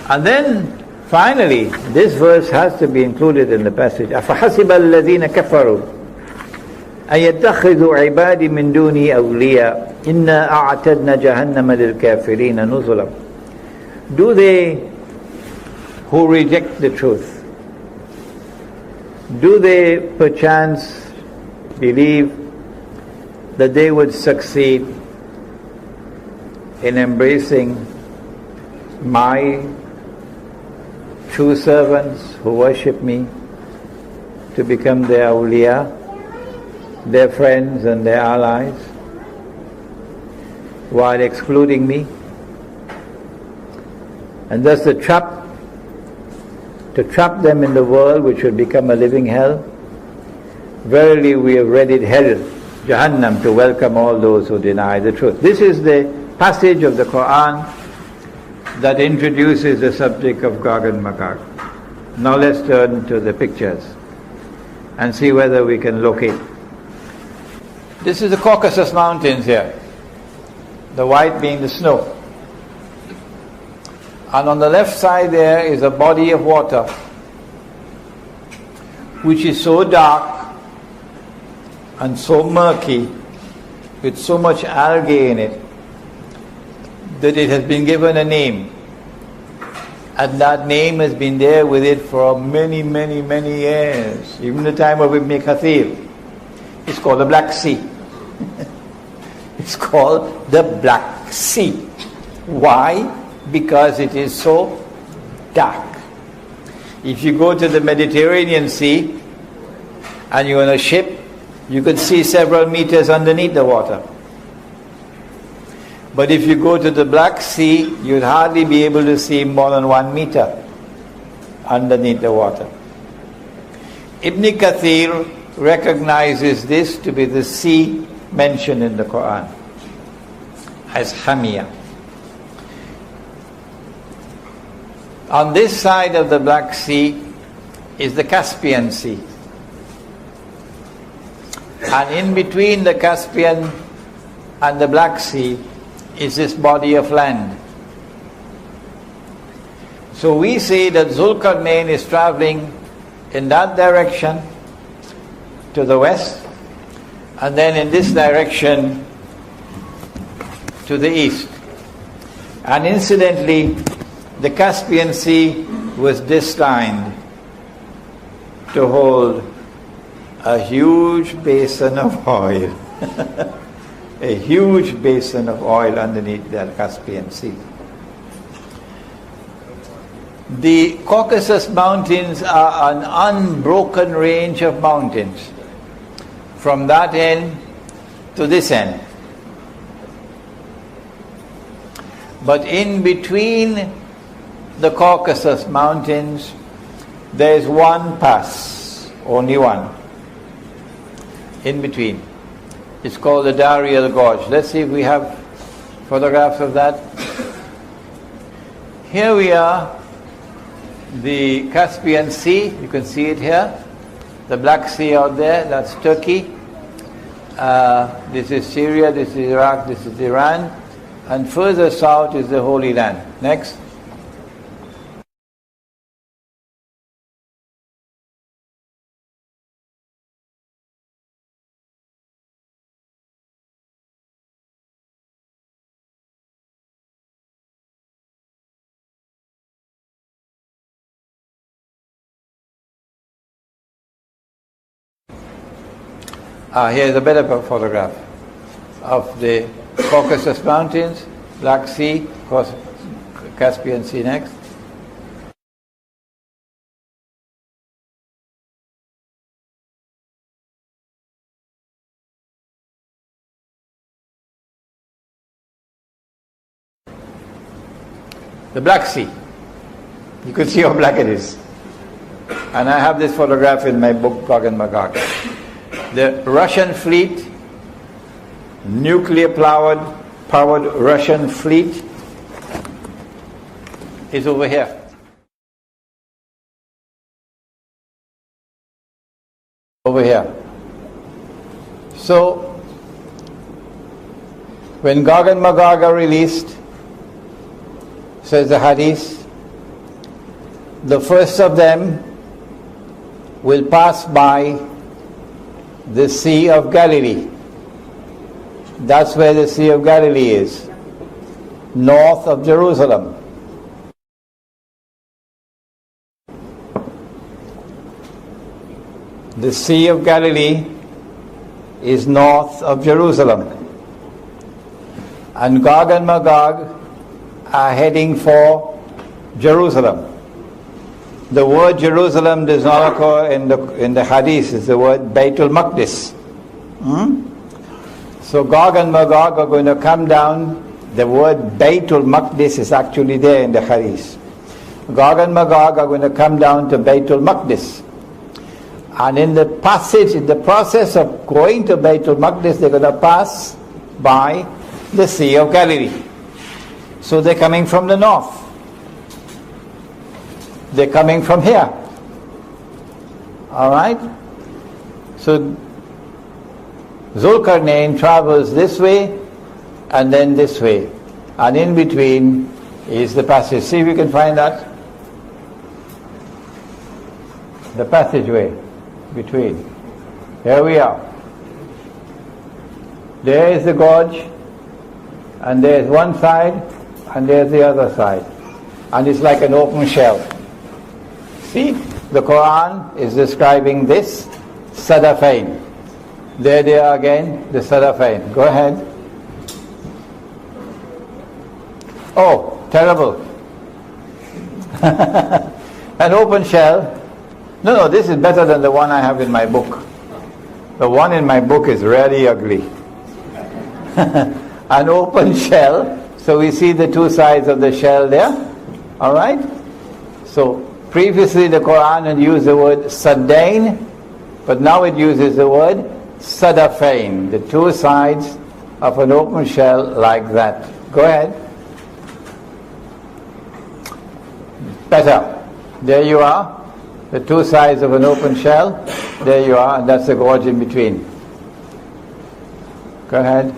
And then finally, this verse has to be included in the passage. أَفَحَسِبَ الَّذِينَ كَفَرُوا أَن يَتَّخِذُوا عِبَادِي مِن دُونِي أَوْلِيَاءَ إِنَّا أَعْتَدْنَا جَهَنَّمَ لِلْكَافِرِينَ نُزُلًا. Do they who reject the truth, do they perchance believe that they would succeed in embracing my true servants who worship me to become their awliya, their friends and their allies, while excluding me? And thus to trap them in the world which would become a living hell. Verily we have readied hell, Jahannam, to welcome all those who deny the truth. This is the passage of the Quran that introduces the subject of Gog and Magog. Now let's turn to the pictures and see whether we can locate. This is the Caucasus Mountains here, the white being the snow. And on the left side there is a body of water which is so dark and so murky, with so much algae in it, that it has been given a name. And that name has been there with it for many, many, many years, even the time of Ibn Kathir. It's called the Black Sea. It's called the Black Sea. Why? Because it is so dark. If you go to the Mediterranean Sea and you're on a ship, you could see several meters underneath the water. But if you go to the Black Sea, you'd hardly be able to see more than 1 meter underneath the water. Ibn Kathir recognizes this to be the sea mentioned in the Quran as Hamiyah. On this side of the Black Sea is the Caspian Sea. And in between the Caspian and the Black Sea is this body of land. So we see that Zulkarnain is traveling in that direction to the west, and then in this direction to the east. And incidentally, the Caspian Sea was destined to hold a huge basin of oil. A huge basin of oil underneath the Caspian Sea. The Caucasus Mountains are an unbroken range of mountains from that end to this end. But in between the Caucasus Mountains, there is one pass, only one, in between. It's called the Darial Gorge. Let's see if we have photographs of that. Here we are, the Caspian Sea, you can see it here. The Black Sea out there, that's Turkey. This is Syria, this is Iraq, this is Iran. And further south is the Holy Land. Next. Here's a better photograph of the Caucasus Mountains, Black Sea, Caspian Sea next. the Black Sea. You could see how black it is. And I have this photograph in my book, Gog and Magog. The Russian fleet, nuclear-powered Russian fleet, is over here. Over here. So, when Gog and Magog are released, says the Hadith, the first of them will pass by the Sea of Galilee. That's where the Sea of Galilee is, north of Jerusalem. The Sea of Galilee is north of Jerusalem. And Gog and Magog are heading for Jerusalem. The word Jerusalem does not occur in the Hadith. It's the word Baitul Maqdis. So Gog and Magog are going to come down. The word Baitul Maqdis is actually there in the Hadith. Gog and Magog are going to come down to Baitul Maqdis. And in the process of going to Baitul Maqdis, they're going to pass by the Sea of Galilee. So they're coming from the north. They're coming from here. Alright? So Zulkarnain travels this way and then this way. And in between is the passage. See if you can find that. The passageway between. Here we are. There is the gorge, and there's one side, and there's the other side. And it's like an open shell. See, the Quran is describing this Sadafain. There they are again, the Sadafain. Go ahead. Oh, terrible. An open shell. No, this is better than the one I have in my book. The one in my book is really ugly. An open shell. So we see the two sides of the shell there. Alright? So previously the Quran had used the word Saddain, but now it uses the word Sadafain. The two sides of an open shell like that. Go ahead. Better. There you are. The two sides of an open shell. There you are, and that's the gorge in between. Go ahead.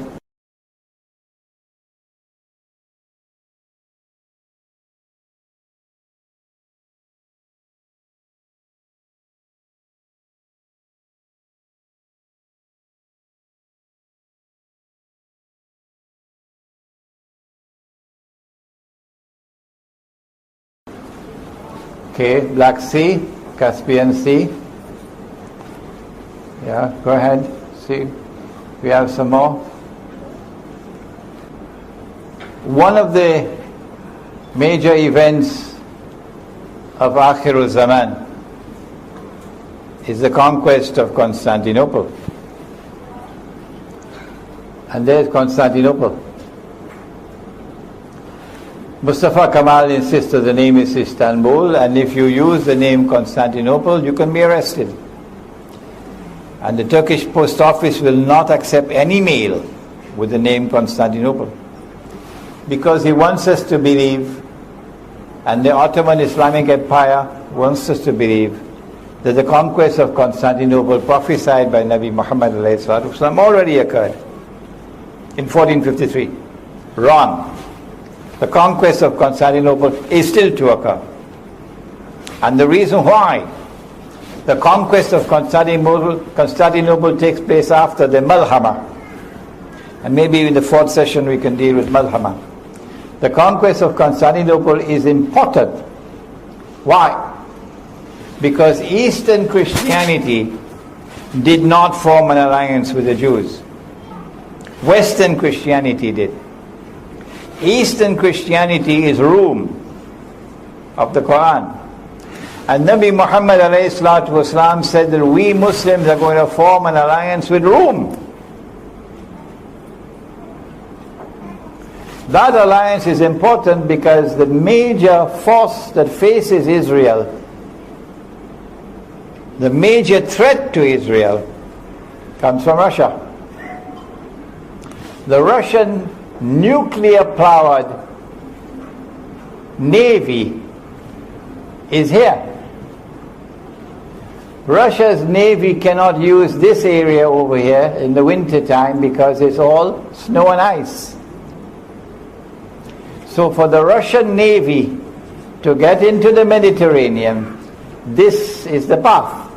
Okay, Black Sea, Caspian Sea. Yeah, go ahead. See, we have some more. One of the major events of Akhirul Zaman is the conquest of Constantinople. And there's Constantinople. Mustafa Kamal insists that the name is Istanbul, and if you use the name Constantinople, you can be arrested. And the Turkish post office will not accept any mail with the name Constantinople, because he wants us to believe, and the Ottoman Islamic Empire wants us to believe, that the conquest of Constantinople prophesied by Nabi Muhammad already occurred in 1453. Wrong. The conquest of Constantinople is still to occur. And the reason why the conquest of Constantinople takes place after the Malhama, and maybe in the fourth session we can deal with Malhama. The conquest of Constantinople is important. Why? Because Eastern Christianity did not form an alliance with the Jews. Western Christianity did. Eastern Christianity is Rome of the Quran. And Nabi Muhammad ﷺ said that we Muslims are going to form an alliance with Rome. That alliance is important because the major force that faces Israel, the major threat to Israel, comes from Russia. The Russian nuclear-powered navy is here. Russia's navy cannot use this area over here in the winter time because it's all snow and ice. So for the Russian navy to get into the Mediterranean, this is the path.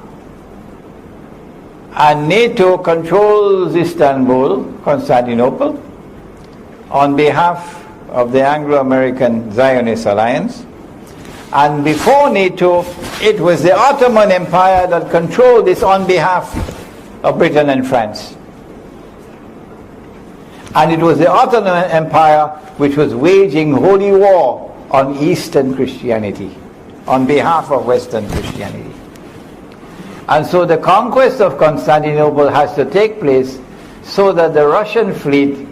And NATO controls Istanbul, Constantinople, on behalf of the Anglo-American Zionist Alliance. And before NATO, it was the Ottoman Empire that controlled this on behalf of Britain and France. And it was the Ottoman Empire which was waging holy war on Eastern Christianity, on behalf of Western Christianity. And so the conquest of Constantinople has to take place so that the Russian fleet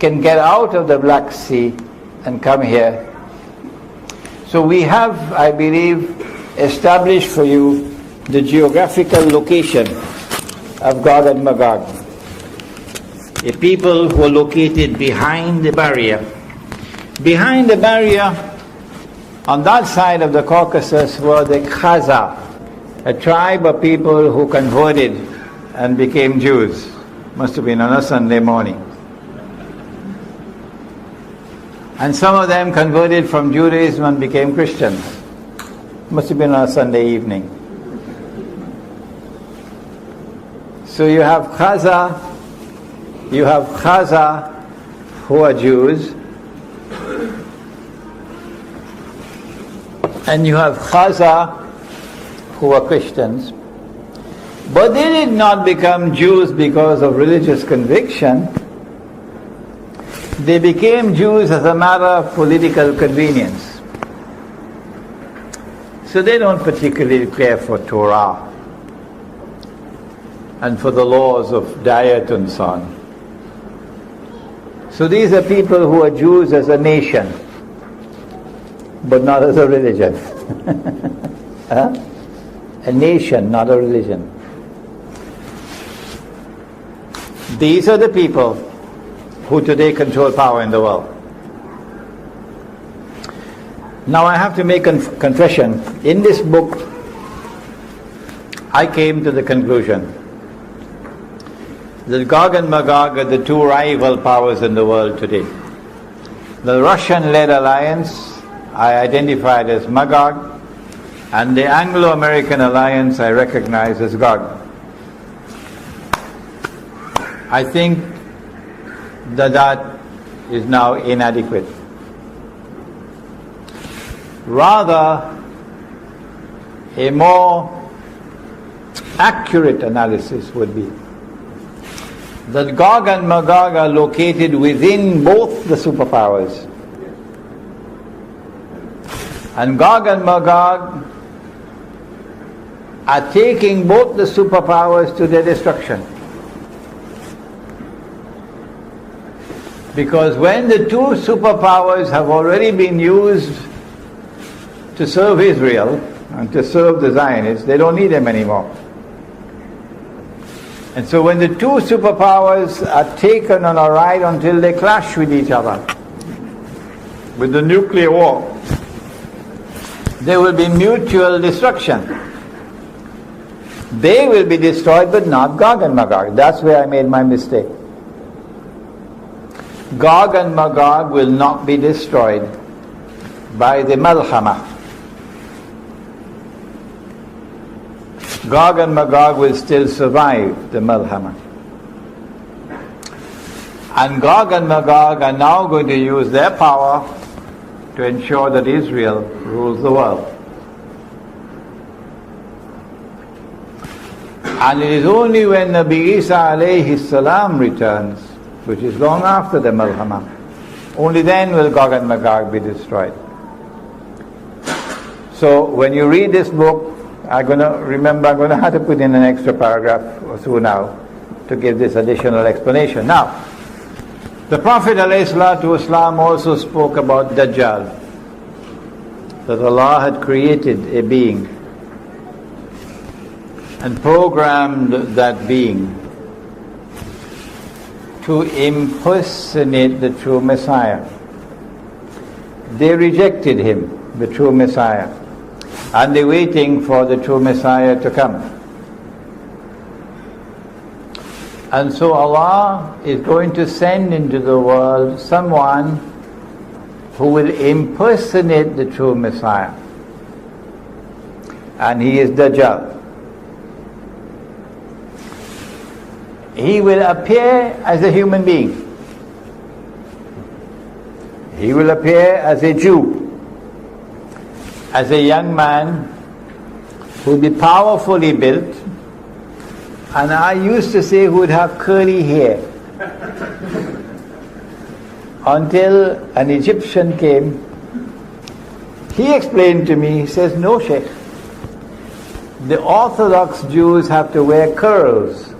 can get out of the Black Sea and come here. So we have, I believe, established for you the geographical location of Gog and Magog. A people who are located behind the barrier. Behind the barrier, on that side of the Caucasus, were the Khazar, a tribe of people who converted and became Jews. Must have been on a Sunday morning. And some of them converted from Judaism and became Christians. Must have been on a Sunday evening. So you have Khazar who are Jews, and you have Khazar who are Christians. But they did not become Jews because of religious conviction. They became Jews as a matter of political convenience. So they don't particularly care for Torah and for the laws of diet and so on. So these are people who are Jews as a nation, but not as a religion. Huh? A nation, not a religion. These are the people who today control power in the world. Now I have to make a confession. In this book, I came to the conclusion that Gog and Magog are the two rival powers in the world today. The Russian-led alliance I identified as Magog, and the Anglo-American alliance I recognize as Gog. I think that is now inadequate. Rather, a more accurate analysis would be that Gog and Magog are located within both the superpowers. And Gog and Magog are taking both the superpowers to their destruction. Because when the two superpowers have already been used to serve Israel and to serve the Zionists, they don't need them anymore. And so when the two superpowers are taken on a ride until they clash with each other, with the nuclear war, there will be mutual destruction. They will be destroyed, but not Gog and Magog. That's where I made my mistake. Gog and Magog will not be destroyed by the Malhama. Gog and Magog will still survive the Malhama. And Gog and Magog are now going to use their power to ensure that Israel rules the world. And it is only when Nabi Isa alayhi salam returns, which is long after the Malhama, only then will Gog and Magog be destroyed. So when you read this book, I'm going to have to put in an extra paragraph or so now to give this additional explanation. Now, The Prophet ﷺ also spoke about Dajjal, that Allah had created a being and programmed that being to impersonate the true Messiah. They rejected him, the true Messiah, and they're waiting for the true Messiah to come. And so Allah is going to send into the world someone who will impersonate the true Messiah. And he is Dajjal. He will appear as a human being. He will appear as a Jew, as a young man who will be powerfully built. And I used to say who would have curly hair. Until an Egyptian came, he explained to me, he says, no, Sheikh, the Orthodox Jews have to wear curls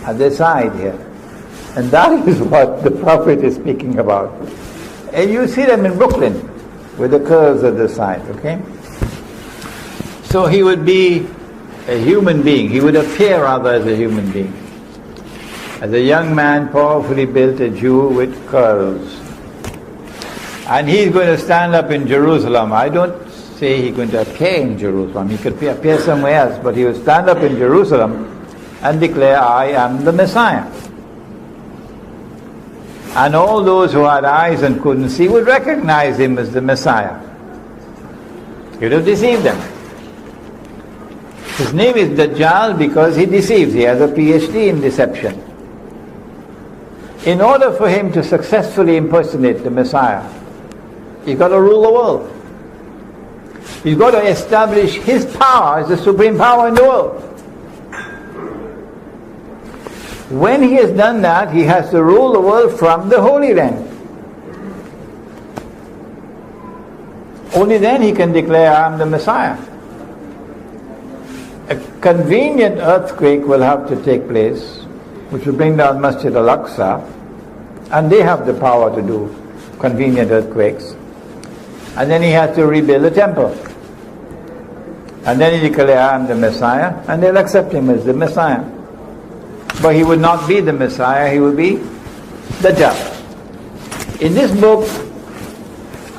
at their side here. And that is what the Prophet is speaking about. And you see them in Brooklyn with the curls at the side, okay? So he would be a human being. He would appear rather as a human being. As a young man, powerfully built, a Jew with curls. And he's going to stand up in Jerusalem. I don't say he's going to appear in Jerusalem. He could appear somewhere else, but he will stand up in Jerusalem and declare, I am the Messiah. And all those who had eyes and couldn't see would recognize him as the Messiah. He would have deceived them. His name is Dajjal because he deceives. He has a PhD in deception. In order for him to successfully impersonate the Messiah, he's got to rule the world. He's got to establish his power as the supreme power in the world. When he has done that, he has to rule the world from the Holy Land. Only then he can declare, I am the Messiah. A convenient earthquake will have to take place, which will bring down Masjid al-Aqsa, and they have the power to do convenient earthquakes. And then he has to rebuild the temple. And then he declares, I am the Messiah, and they'll accept him as the Messiah. But he would not be the Messiah, he would be Dajjal. In this book,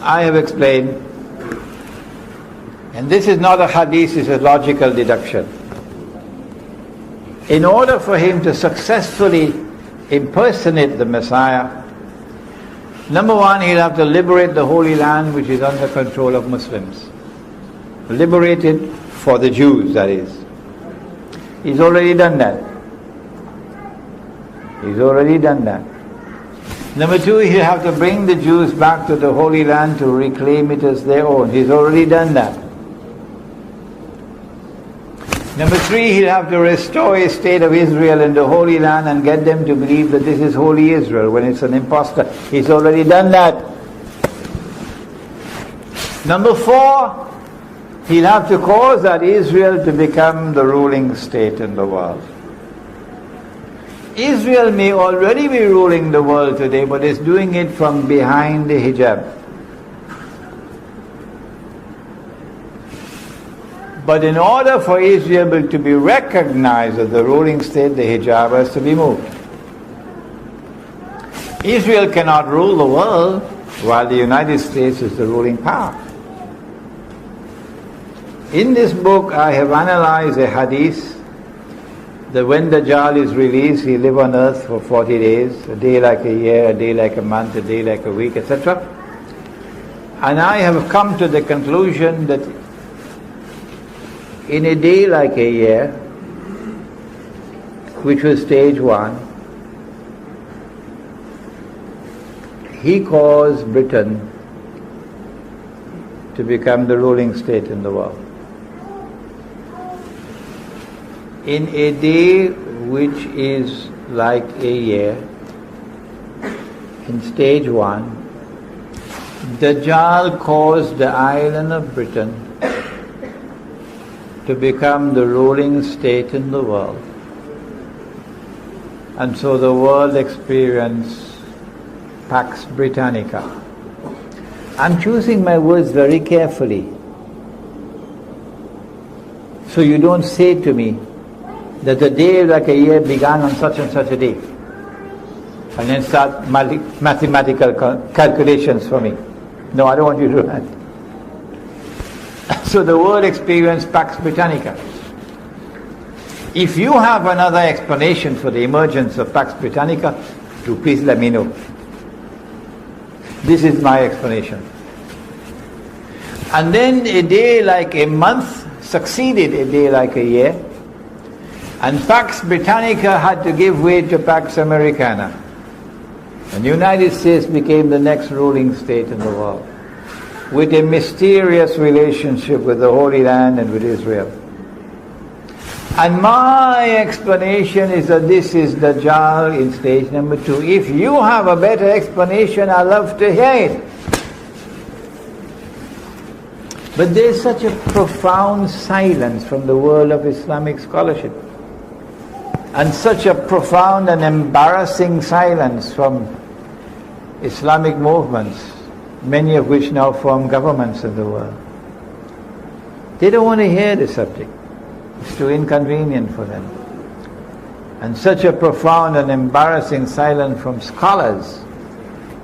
I have explained, and this is not a hadith, it's a logical deduction. In order for him to successfully impersonate the Messiah, number one, he'll have to liberate the Holy Land, which is under control of Muslims. Liberate it for the Jews, that is. He's already done that. He's already done that. Number two, he'll have to bring the Jews back to the Holy Land to reclaim it as their own. He's already done that. Number three, he'll have to restore a state of Israel in the Holy Land and get them to believe that this is Holy Israel when it's an impostor. He's already done that. Number four, he'll have to cause that Israel to become the ruling state in the world. Israel may already be ruling the world today, but is doing it from behind the hijab. But in order for Israel to be recognized as the ruling state, the hijab has to be moved. Israel cannot rule the world while the United States is the ruling power. In this book, I have analyzed a hadith that when Dajjal is released, he live on earth for 40 days, a day like a year, a day like a month, a day like a week, etc. And I have come to the conclusion that in a day like a year, which was stage one, he caused Britain to become the ruling state in the world. In a day which is like a year, in stage one, Dajjal caused the island of Britain to become the ruling state in the world. And so the world experienced Pax Britannica. I'm choosing my words very carefully, so you don't say to me that the day like a year began on such and such a day, and then start mathematical calculations for me. No, I don't want you to do that. So the world experienced Pax Britannica. If you have another explanation for the emergence of Pax Britannica, do please let me know. This is my explanation. And then a day like a month succeeded a day like a year, and Pax Britannica had to give way to Pax Americana. And the United States became the next ruling state in the world, with a mysterious relationship with the Holy Land and with Israel. And my explanation is that this is Dajjal in stage number 2. If you have a better explanation, I'd love to hear it. But there's such a profound silence from the world of Islamic scholarship, and such a profound and embarrassing silence from Islamic movements, many of which now form governments in the world. They don't want to hear the subject. It's too inconvenient for them. And such a profound and embarrassing silence from scholars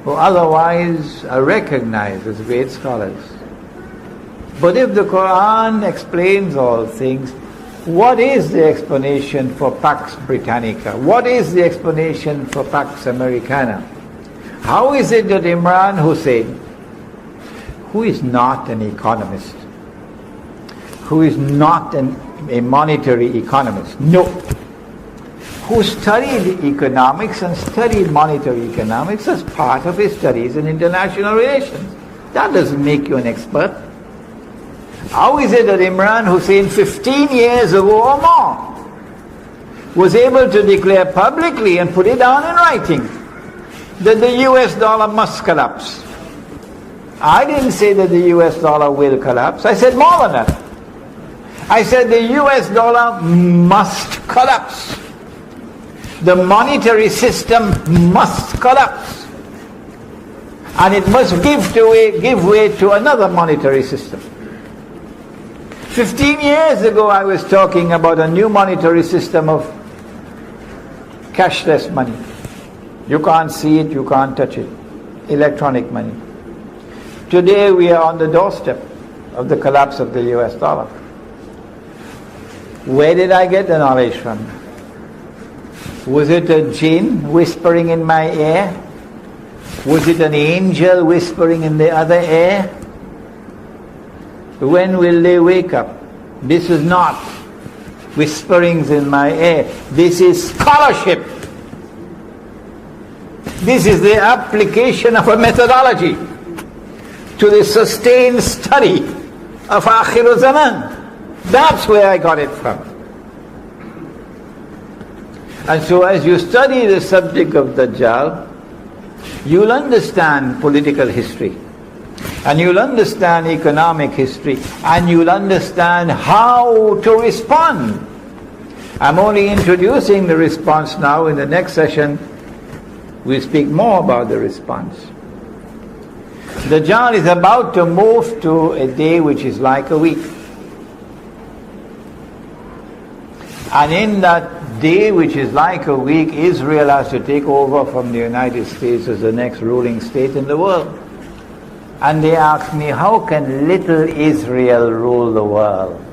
who otherwise are recognized as great scholars. But if the Quran explains all things, what is the explanation for Pax Britannica? What is the explanation for Pax Americana? How is it that Imran Hussein, who is not an economist, who is not a monetary economist, no, who studied economics and studied monetary economics as part of his studies in international relations, that doesn't make you an expert. How is it that Imran Hussein 15 years ago or more was able to declare publicly and put it down in writing that the US dollar must collapse? I didn't say that the US dollar will collapse. I said more than that. I said the US dollar must collapse. The monetary system must collapse. And it must give way to another monetary system. 15 years ago I was talking about a new monetary system of cashless money. You can't see it, you can't touch it. Electronic money. Today we are on the doorstep of the collapse of the US dollar. Where did I get the knowledge from? Was it a jinn whispering in my ear? Was it an angel whispering in the other ear? When will they wake up? This is not whisperings in my ear. This is scholarship. This is the application of a methodology to the sustained study of Akhir Zaman. That's where I got it from. And so as you study the subject of Dajjal, you'll understand political history, and you'll understand economic history, and you'll understand how to respond. I'm only introducing the response now. In the next session, we'll speak more about the response. Dajjal is about to move to a day which is like a week. And in that day which is like a week, Israel has to take over from the United States as the next ruling state in the world. And they ask me, how can little Israel rule the world?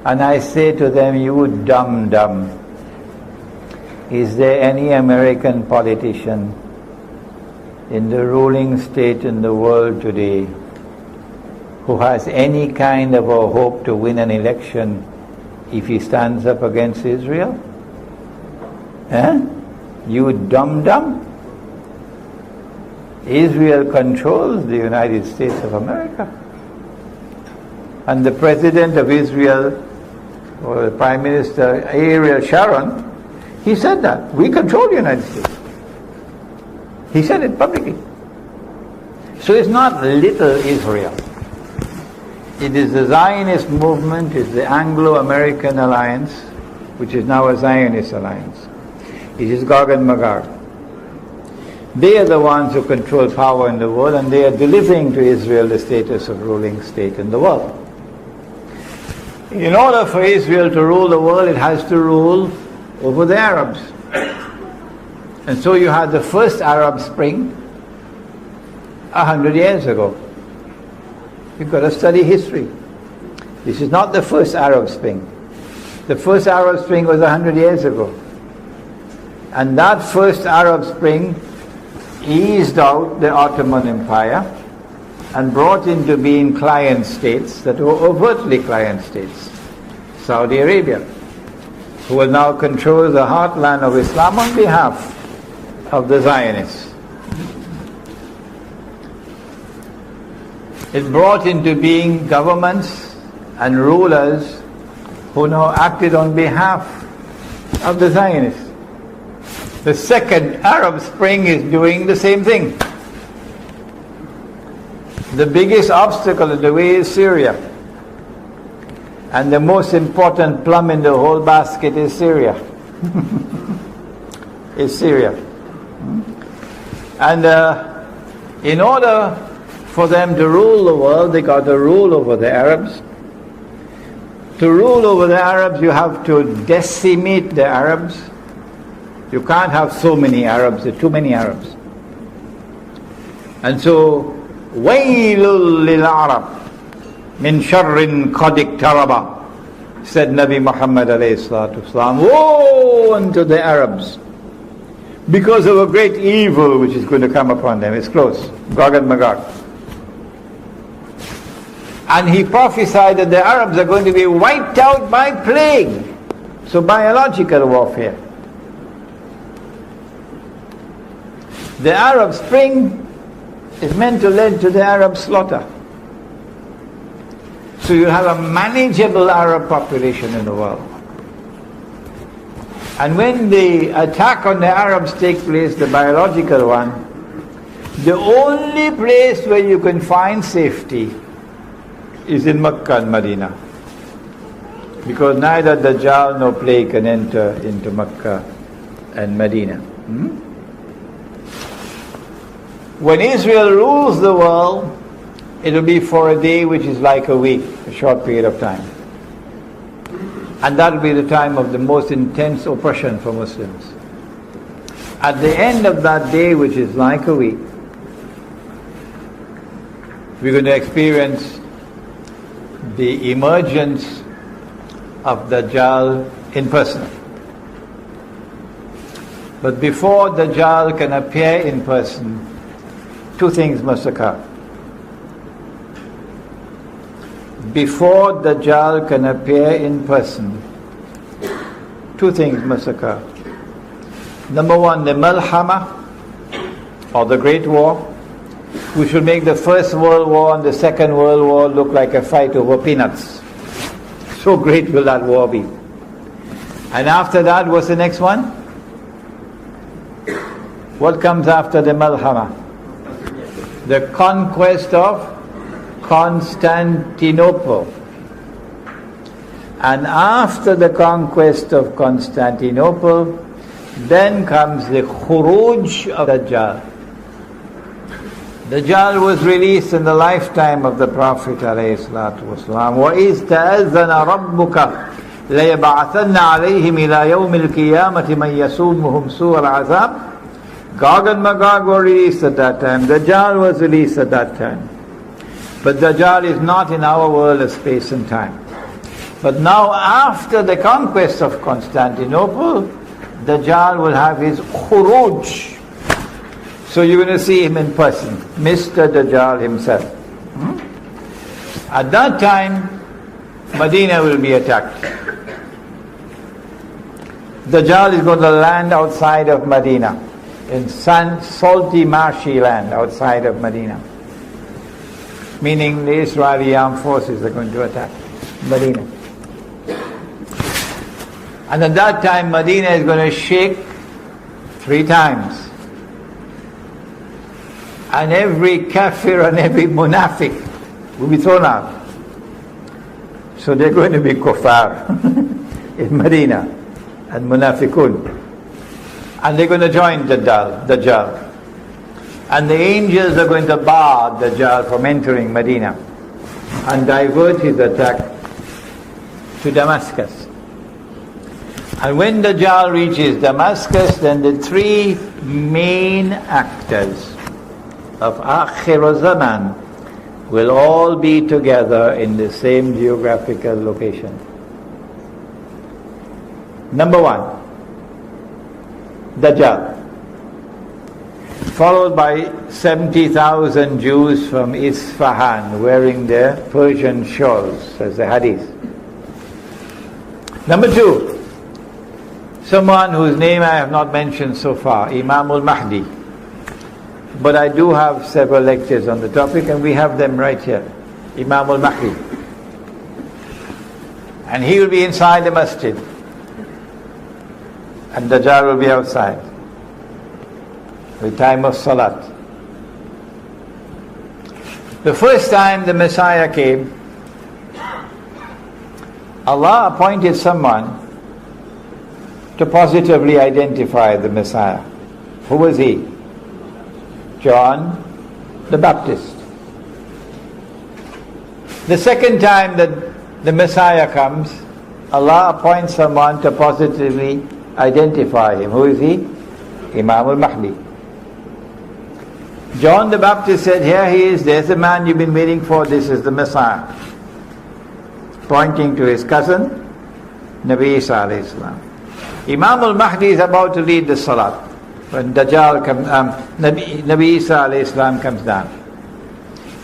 And I say to them, you dumb. Is there any American politician in the ruling state in the world today who has any kind of a hope to win an election if he stands up against Israel? You dumb. Israel controls the United States of America. And the President of Israel, or the Prime Minister, Ariel Sharon, he said that. We control the United States. He said it publicly. So it's not little Israel. It is the Zionist movement, it's the Anglo-American alliance, which is now a Zionist alliance. It is Gog and Magog. They are the ones who control power in the world, and they are delivering to Israel the status of ruling state in the world. In order for Israel to rule the world, it has to rule over the Arabs. And so you had the first Arab Spring 100 years ago. You've got to study history. This is not the first Arab Spring. The first Arab Spring was 100 years ago. And that first Arab Spring eased out the Ottoman Empire and brought into being client states that were overtly client states. Saudi Arabia, who will now control the heartland of Islam on behalf of the Zionists. It brought into being governments and rulers who now acted on behalf of the Zionists. The second Arab Spring is doing the same thing. The biggest obstacle in the way is Syria. And the most important plum in the whole basket is Syria. Is Syria. And in order for them to rule the world, they got to rule over the Arabs. To rule over the Arabs, you have to decimate the Arabs. You can't have so many Arabs, there are too many Arabs. And so, وَيْلٌ لِلْعَرَبِ مِنْ شَرٍ قَدْ اقْتَرَبَ, said Nabi Muhammad alayhi salatu wasalam. Woe unto the Arabs, because of a great evil which is going to come upon them. It's close, Gog and Magog. And he prophesied that the Arabs are going to be wiped out by plague. So biological warfare. The Arab Spring is meant to lead to the Arab slaughter. So you have a manageable Arab population in the world. And when the attack on the Arabs takes place, the biological one, the only place where you can find safety is in Mecca and Medina. Because neither Dajjal nor plague can enter into Mecca and Medina. When Israel rules the world, it will be for a day which is like a week, a short period of time. And that will be the time of the most intense oppression for Muslims. At the end of that day, which is like a week, we're going to experience the emergence of Dajjal in person. But before Dajjal can appear in person, two things must occur. Before Dajjal can appear in person, two things must occur. Number one, the Malhama, or the Great War, which will make the First World War and the Second World War look like a fight over peanuts. So great will that war be. And after that, what's the next one? What comes after the Malhama? The conquest of Constantinople. And after the conquest of Constantinople, then comes the Khuruj of Dajjal. Dajjal was released in the lifetime of the Prophet ﷺ. وَإِذْ تَأَذَّنَ رَبُّكَ لَيَبْعَثَنَّ عَلَيْهِمْ إِلَى يَوْمِ الْقِيَامَةِ مَنْ يَسُومُهُمْ سُوءَ الْعَذَابِ. Gog and Magog were released at that time. Dajjal was released at that time. But Dajjal is not in our world of space and time. But now after the conquest of Constantinople, Dajjal will have his Khuruj. So you're going to see him in person, Mr. Dajjal himself. At that time, Medina will be attacked. Dajjal is going to land outside of Medina, in salty, marshy land outside of Medina. Meaning the Israeli armed forces are going to attack Medina. And at that time, Medina is going to shake 3 times. And every kafir and every munafiq will be thrown out. So they're going to be kuffar in Medina and munafiqun. And they're going to join Dajjal. And the angels are going to bar Dajjal from entering Medina and divert his attack to Damascus. And when Dajjal reaches Damascus, then the three main actors of Akhir Zaman will all be together in the same geographical location. Number one, Dajjal, followed by 70,000 Jews from Isfahan wearing their Persian shawls, as the hadith. Number two, someone whose name I have not mentioned so far, Imam al-Mahdi. But I do have several lectures on the topic, and we have them right here. Imam al-Mahdi. And he will be inside the masjid, and Dajjal will be outside. The time of Salat. The first time the Messiah came, Allah appointed someone to positively identify the Messiah. Who was he? John the Baptist. The second time that the Messiah comes, Allah appoints someone to positively identify him. Who is he? Imam al-Mahdi. John the Baptist said, here he is, there's the man you've been waiting for, this is the Messiah. Pointing to his cousin, Nabi Isa alayhi salam. Imam al-Mahdi is about to lead the Salat when Dajjal comes, Nabi Isa alayhi salam comes down.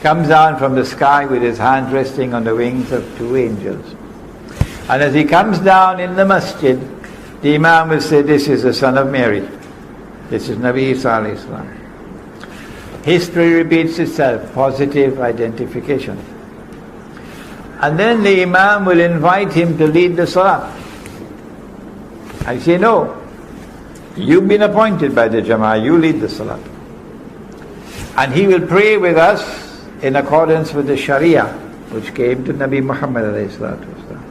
Comes down from the sky with his hands resting on the wings of two angels. And as he comes down in the masjid, the Imam will say, this is the son of Mary. This is Nabi Isa alayhi salam. History repeats itself, positive identification. And then the Imam will invite him to lead the Salah. I say, no, you've been appointed by the Jama'ah, you lead the Salah. And he will pray with us in accordance with the Sharia, which came to Nabi Muhammad alayhi salatu wasalam.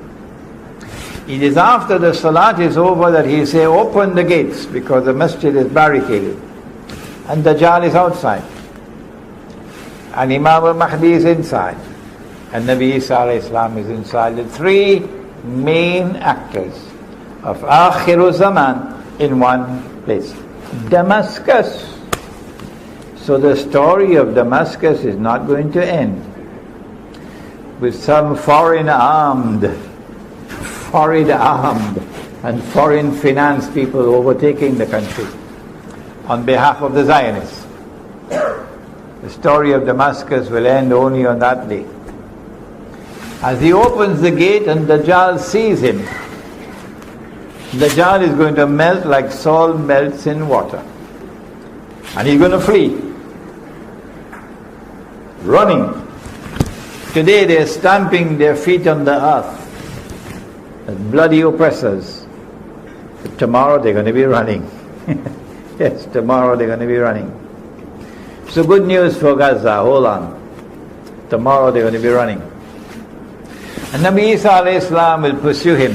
It is after the Salat is over that he say, open the gates, because the masjid is barricaded. And Dajjal is outside. And Imam al-Mahdi is inside. And Nabi Isa alayhi salam is inside. The three main actors of Akhir Zaman in one place. Damascus. So the story of Damascus is not going to end with some foreign armed and foreign finance people overtaking the country on behalf of the Zionists. The story of Damascus will end only on that day. As he opens the gate and Dajjal sees him, Dajjal is going to melt like salt melts in water. And he's going to flee. Running. Today they're stamping their feet on the earth as bloody oppressors. But tomorrow they're going to be running. Yes, tomorrow they're going to be running. So good news for Gaza, hold on. Tomorrow they're going to be running. And Nabi Isa alayhi salam will pursue him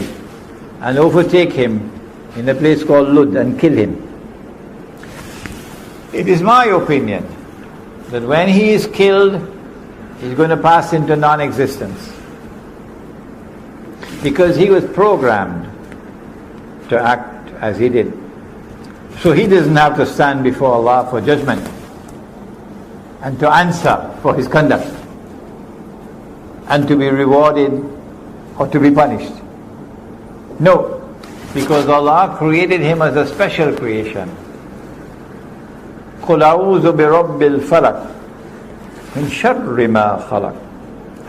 and overtake him in a place called Lud and kill him. It is my opinion that when he is killed, he's going to pass into non-existence. Because he was programmed to act as he did. So he doesn't have to stand before Allah for judgment and to answer for his conduct and to be rewarded or to be punished. No, because Allah created him as a special creation. قُلْ أَعُوذُ بِرَبِّ الْفَلَقِ مِنْ شَرِّ مَا خَلَقَ.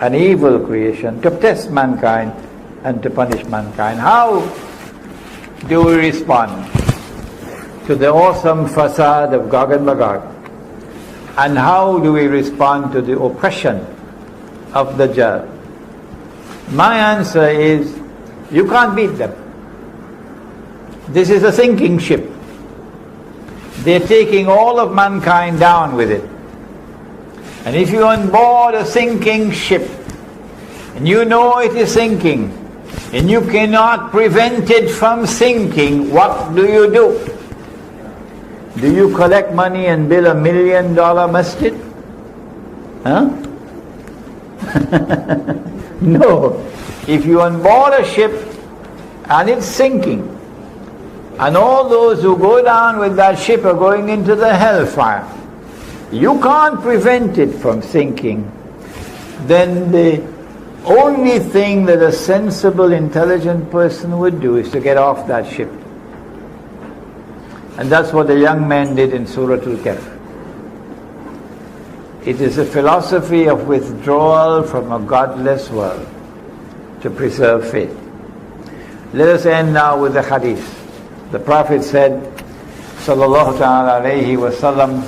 An evil creation to test mankind and to punish mankind. How do we respond to the awesome facade of Gog and Magog? And how do we respond to the oppression of the Dajjal? My answer is, you can't beat them. This is a sinking ship. They're taking all of mankind down with it. And if you're on board a sinking ship, and you know it is sinking, and you cannot prevent it from sinking, what do? Do you collect money and build $1 million masjid? Huh? No. If you on board a ship and it's sinking, and all those who go down with that ship are going into the hellfire, you can't prevent it from sinking, then the only thing that a sensible, intelligent person would do is to get off that ship. And that's what the young man did in Surah Al-Kahf. It is a philosophy of withdrawal from a godless world to preserve faith. Let us end now with the hadith. The Prophet said, sallallahu ta'ala alayhi wa sallam,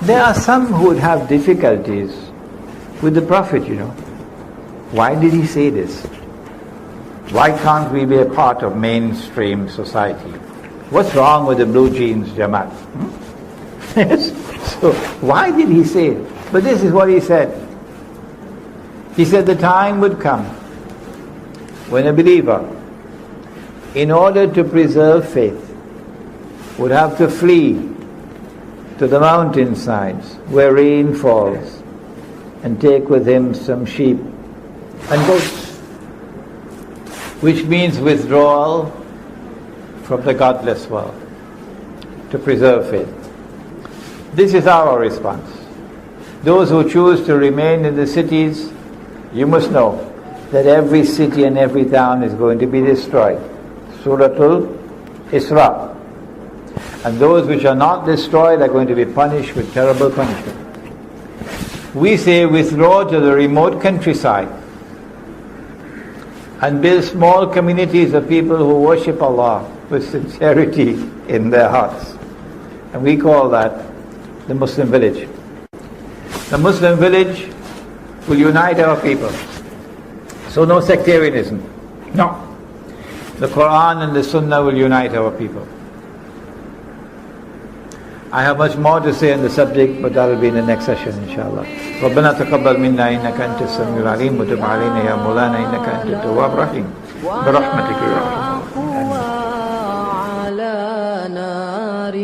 there are some who would have difficulties with the Prophet, you know. Why did he say this? Why can't we be a part of mainstream society? What's wrong with the blue jeans Jamaat? Yes. So why did he say it? But this is what he said. He said the time would come when a believer, in order to preserve faith, would have to flee to the mountainsides where rain falls and take with him some sheep and goats, which means withdrawal from the godless world to preserve faith. This is our response. Those who choose to remain in the cities, you must know that every city and every town is going to be destroyed. Surah Al-Isra. And those which are not destroyed are going to be punished with terrible punishment. We say withdraw to the remote countryside and build small communities of people who worship Allah with sincerity in their hearts. And we call that the Muslim village. The Muslim village will unite our people. So no sectarianism. No. The Quran and the Sunnah will unite our people. I have much more to say on the subject, but that will be in the next session, inshallah. ربنا تقبل منا إنك أنت السميع العليم وتب علينا يا مولانا إنك أنت التواب الرحيم برحمتك يا رحمن. على نار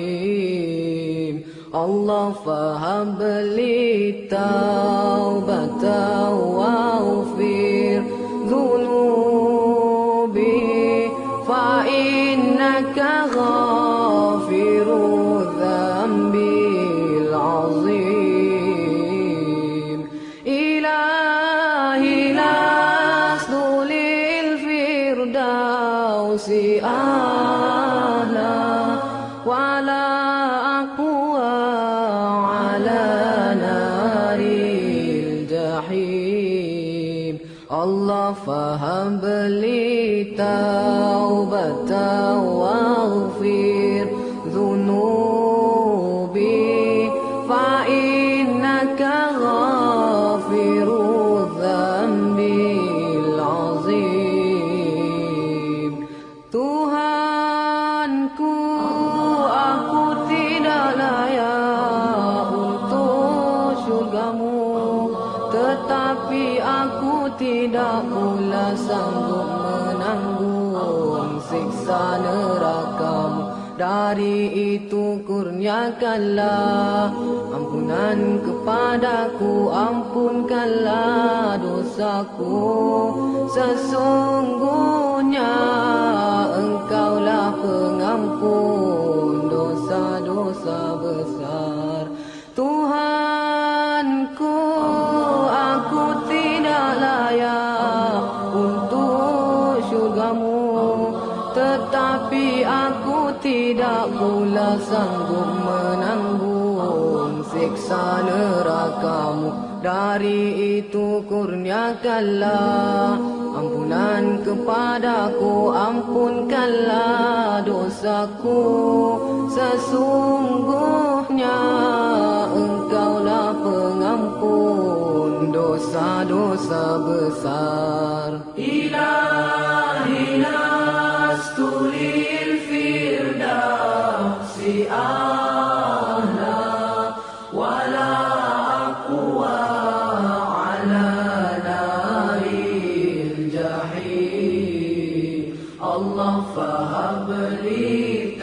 الجحيم الله فهب لي توبة واغفر ذنوبي فإنك غافر الذنب العظيم إلهي لست للفردوس أهلا ولا أقوى على نار الجحيم الله فهب لي توبة واغفر ذنوبي فإنك غافر الذنب العظيم Tuhanku aku tidak layak untuk syurgamu tetapi aku tidak pula sanggup menanggung siksa nerakamu. Dari itu kurniakanlah ampunan kepadaku, ampunkanlah dosaku. Sesungguhnya Engkaulah pengampun dosa-dosa besar. Tuhanku, aku tidak layak untuk syurgamu, tetapi aku tidak pula sanggup menanggung siksa nerakamu. Dari itu kurniakanlah ampunan kepadaku, ampunkanlah dosaku. Sesungguhnya Engkaulah pengampun dosa-dosa besar. Ilahi lastu lil firdausi ahla wala aqwa ala naril jahim. Allah fahab li